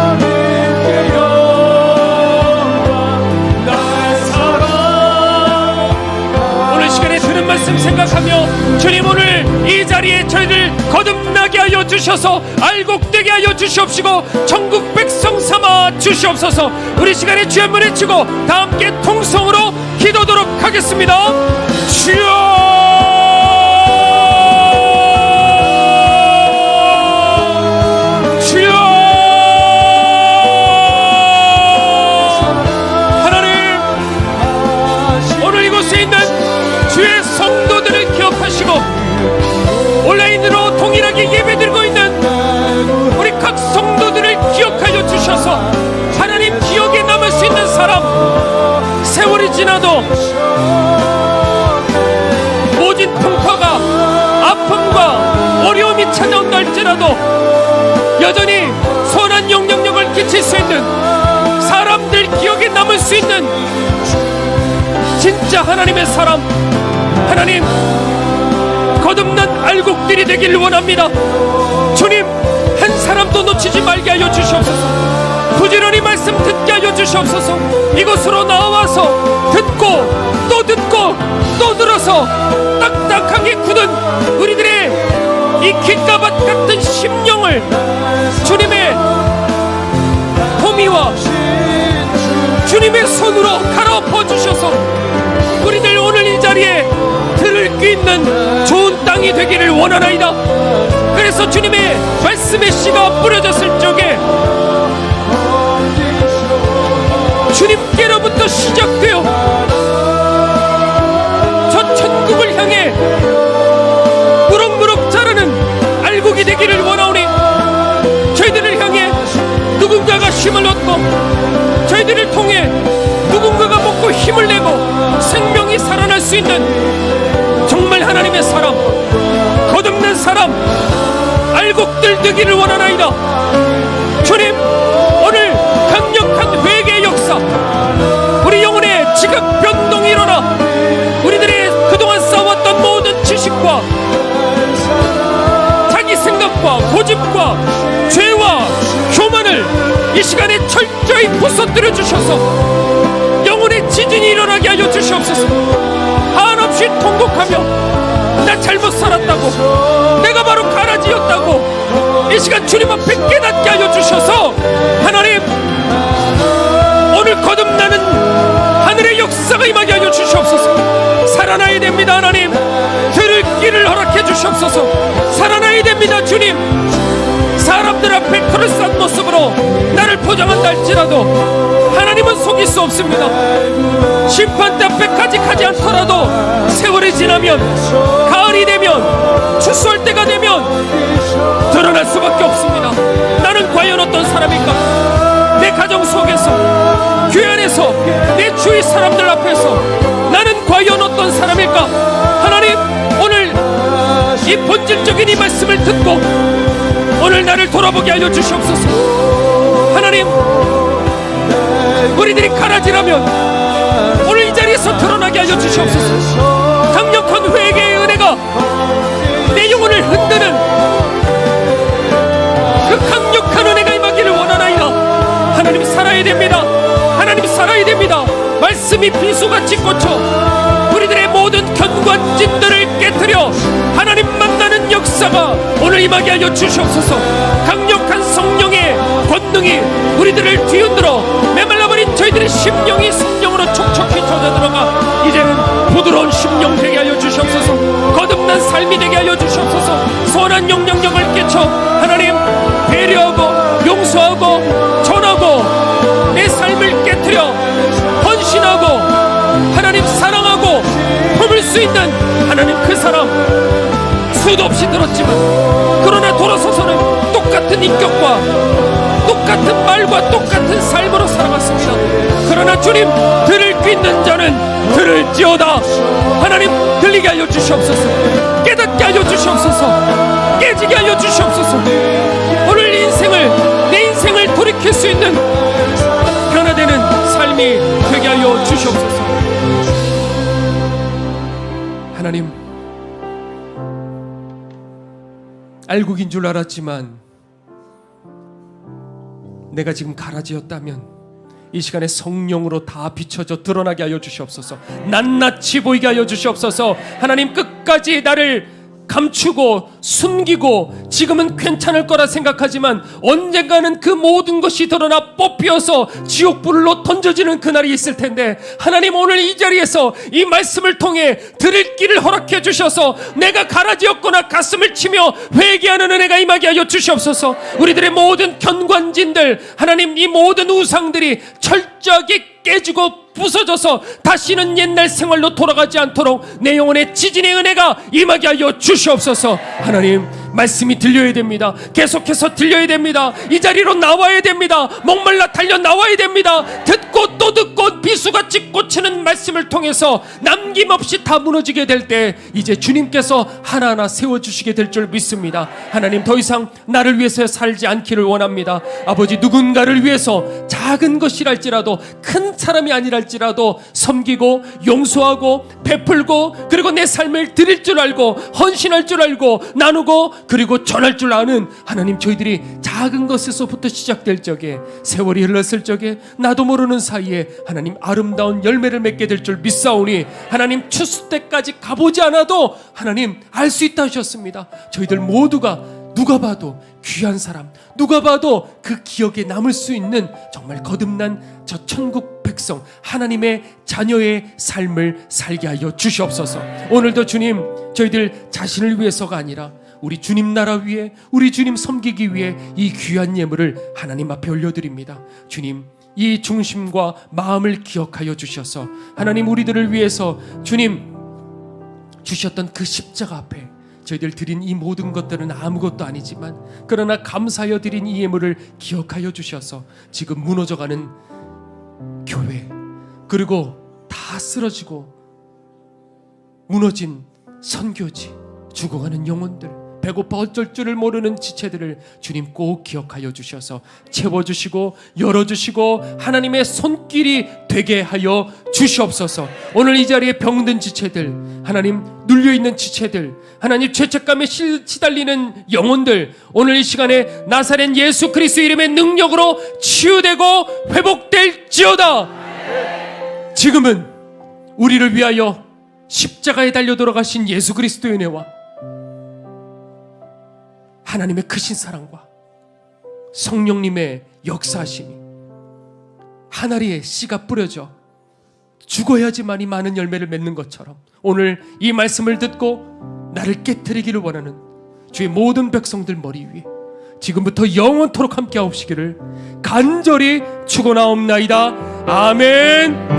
하나님께 영광. 날 사랑. 오늘 시간에 들은 말씀 생각하며 주님 오늘 이 자리에 저희를 거듭나게 하여 주셔서 알곡되게 하여 주시옵시고 천국 백성 삼아 주시옵소서. 우리 시간에 주의 한번 외치고 다 함께 통성으로 기도하도록 하겠습니다. 주여 주여 하나님 오늘 이곳에 있는 주의 성도들을 기억하시고 온라인으로 동일하게 예배드리고 있는 우리 각 성도들을 기억하여 주셔서 하나님 기억에 남을 수 있는 사람, 세월이 지나도 모진 풍파가 아픔과 어려움이 찾아온다 할지라도 여전히 선한 영향력을 끼칠 수 있는 사람들 기억에 남을 수 있는 진짜 하나님의 사람, 하나님 거듭난 알곡들이 되기를 원합니다. 주님 한 사람도 놓치지 말게 하여 주시옵소서. 부지런히 말씀 듣게 하여 주시옵소서. 이곳으로 나와서 듣고 또 듣고 또 들어서 딱딱하게 굳은 우리들의 이 깃가밭 같은 심령을 주님의 도미와 주님의 손으로 갈아엎어 주셔서 우리들 오늘 이 자리에 들을 귀 있는 좋은 땅이 되기를 원하나이다. 그래서 주님의 말씀의 씨가 뿌려졌을 적에 주님께로부터 시작되어 저 천국을 향해 무럭무럭 자라는 알곡이 되기를 원하오니 저희들을 향해 누군가가 힘을 얻고 저희들을 통해 누군가가 먹고 힘을 내고 생명이 살아날 수 있는 정말 하나님의 사람, 거듭난 사람, 알곡들 되기를 원하나이다. 주님 오늘 강력한 회개의 역사, 우리 영혼의 지각 변동이 일어나 우리들의 그동안 쌓아왔던 모든 지식과 자기 생각과 고집과 죄와 교만을 이 시간에 철저히 부서뜨려 주셔서 영혼의 지진이 일어나게 하여 주시옵소서. 한없이 통곡하며 나 잘못 살았다고, 내가 바로 가라지였다고 이 시간 주님 앞에 깨닫게 하여 주셔서 하나님 오늘 거듭나는 하늘의 역사가 임하게 하여 주시옵소서. 살아나야 됩니다. 하나님 들을 길을 허락해 주시옵소서. 살아나야 됩니다. 주님 사람들 앞에 그럴싸한 모습으로 나를 포장한다 할지라도 하나님은 속일 수 없습니다. 심판대 앞에까지 가지 않더라도 세월이 지나면 가을이 되면 추수할 때가 되면 드러날 수밖에 없습니다. 나는 과연 어떤 사람일까? 내 가정 속에서, 교회 안에서, 내 주위 사람들 앞에서 나는 과연 어떤 사람일까? 하나님 오늘 이 본질적인 이 말씀을 듣고 오늘 나를 돌아보게 하여 주시옵소서. 하나님 우리들이 가라지라면 오늘 이 자리에서 드러나게 하여 주시옵소서. 강력한 회개의 은혜가 내 영혼을 흔드는 그 강력한 은혜가 임하기를 원하나이다. 하나님 살아야 됩니다. 하나님 살아야 됩니다. 말씀이 비수같이 꽂혀 우리들의 모든 견관진들을 깨뜨려 하나님 만나는 역사가 오늘 임하게 하여 주시옵소서. 강력한 성령의 권능이 우리들을 뒤흔들어 메말라버린 저희들의 심령이 성령으로 촉촉히 젖어들어가 이제는 부드러운 심령 되게 하여 주시옵소서. 거듭난 삶이 되게 하여 주시옵소서. 선한 영향력을 내게쳐 하나님 배려하고 용서하고 전하고 내 삶을 깨트려 헌신하고 하나님 사랑하고 품을 수 있는 하나님 그 사람 수도 없이 들었지만 그러나 돌아서서는 똑같은 인격과 똑같은 말과 똑같은 삶으로 살아갔습니다. 그러나 주님 들을 귀 있는 자는 들을지어다. 하나님 들리게 하여 주시옵소서. 깨닫게 하여 주시옵소서. 깨지게 하여 주시옵소서. 오늘 내 인생을 돌이킬 수 있는 변화되는 삶이 되게 하여 주시옵소서. 하나님 알곡인 줄 알았지만 내가 지금 가라지였다면 이 시간에 성령으로 다 비춰져 드러나게 하여 주시옵소서. 낱낱이 보이게 하여 주시옵소서. 하나님 끝까지 나를 감추고 숨기고 지금은 괜찮을 거라 생각하지만 언젠가는 그 모든 것이 드러나 뽑혀서 지옥불로 던져지는 그날이 있을 텐데 하나님 오늘 이 자리에서 이 말씀을 통해 들을 길을 허락해 주셔서 내가 가라지였거나 가슴을 치며 회개하는 은혜가 임하게 하여 주시옵소서. 우리들의 모든 견관진들 하나님 이 모든 우상들이 철저하게 깨지고 부서져서 다시는 옛날 생활로 돌아가지 않도록 내 영혼의 지진의 은혜가 임하게 하여 주시옵소서. 하나님 말씀이 들려야 됩니다. 계속해서 들려야 됩니다. 이 자리로 나와야 됩니다. 목말라 달려 나와야 됩니다. 듣고 또 듣고 비수같이 꽂히는 말씀을 통해서 남김없이 다 무너지게 될 때 이제 주님께서 하나하나 세워주시게 될 줄 믿습니다. 하나님 더 이상 나를 위해서 살지 않기를 원합니다. 아버지 누군가를 위해서 작은 것이랄지라도 큰 사람이 아니랄지라도 섬기고 용서하고 베풀고 그리고 내 삶을 드릴 줄 알고 헌신할 줄 알고 나누고 그리고 전할 줄 아는 하나님 저희들이 작은 것에서부터 시작될 적에 세월이 흘렀을 적에 나도 모르는 사이에 하나님 아름다운 열매를 맺게 될 줄 믿사오니 하나님 추수 때까지 가보지 않아도 하나님 알 수 있다 하셨습니다. 저희들 모두가 누가 봐도 귀한 사람 누가 봐도 그 기억에 남을 수 있는 정말 거듭난 저 천국 백성 하나님의 자녀의 삶을 살게 하여 주시옵소서. 오늘도 주님 저희들 자신을 위해서가 아니라 우리 주님 나라 위에 우리 주님 섬기기 위해 이 귀한 예물을 하나님 앞에 올려드립니다. 주님 이 중심과 마음을 기억하여 주셔서 하나님 우리들을 위해서 주님 주셨던 그 십자가 앞에 저희들 드린 이 모든 것들은 아무것도 아니지만 그러나 감사하여 드린 이 예물을 기억하여 주셔서 지금 무너져가는 교회 그리고 다 쓰러지고 무너진 선교지 죽어가는 영혼들 배고파 어쩔 줄을 모르는 지체들을 주님 꼭 기억하여 주셔서 채워주시고 열어주시고 하나님의 손길이 되게 하여 주시옵소서. 오늘 이 자리에 병든 지체들 하나님 눌려있는 지체들 하나님 죄책감에 시달리는 영혼들 오늘 이 시간에 나사렛 예수 그리스도 이름의 능력으로 치유되고 회복될지어다. 지금은 우리를 위하여 십자가에 달려 돌아가신 예수 그리스도의 은혜와 하나님의 크신 사랑과 성령님의 역사하심이 하나리에 씨가 뿌려져 죽어야지만이 많은 열매를 맺는 것처럼 오늘 이 말씀을 듣고 나를 깨트리기를 원하는 주의 모든 백성들 머리 위에 지금부터 영원토록 함께 하옵시기를 간절히 축원하옵나이다. 아멘.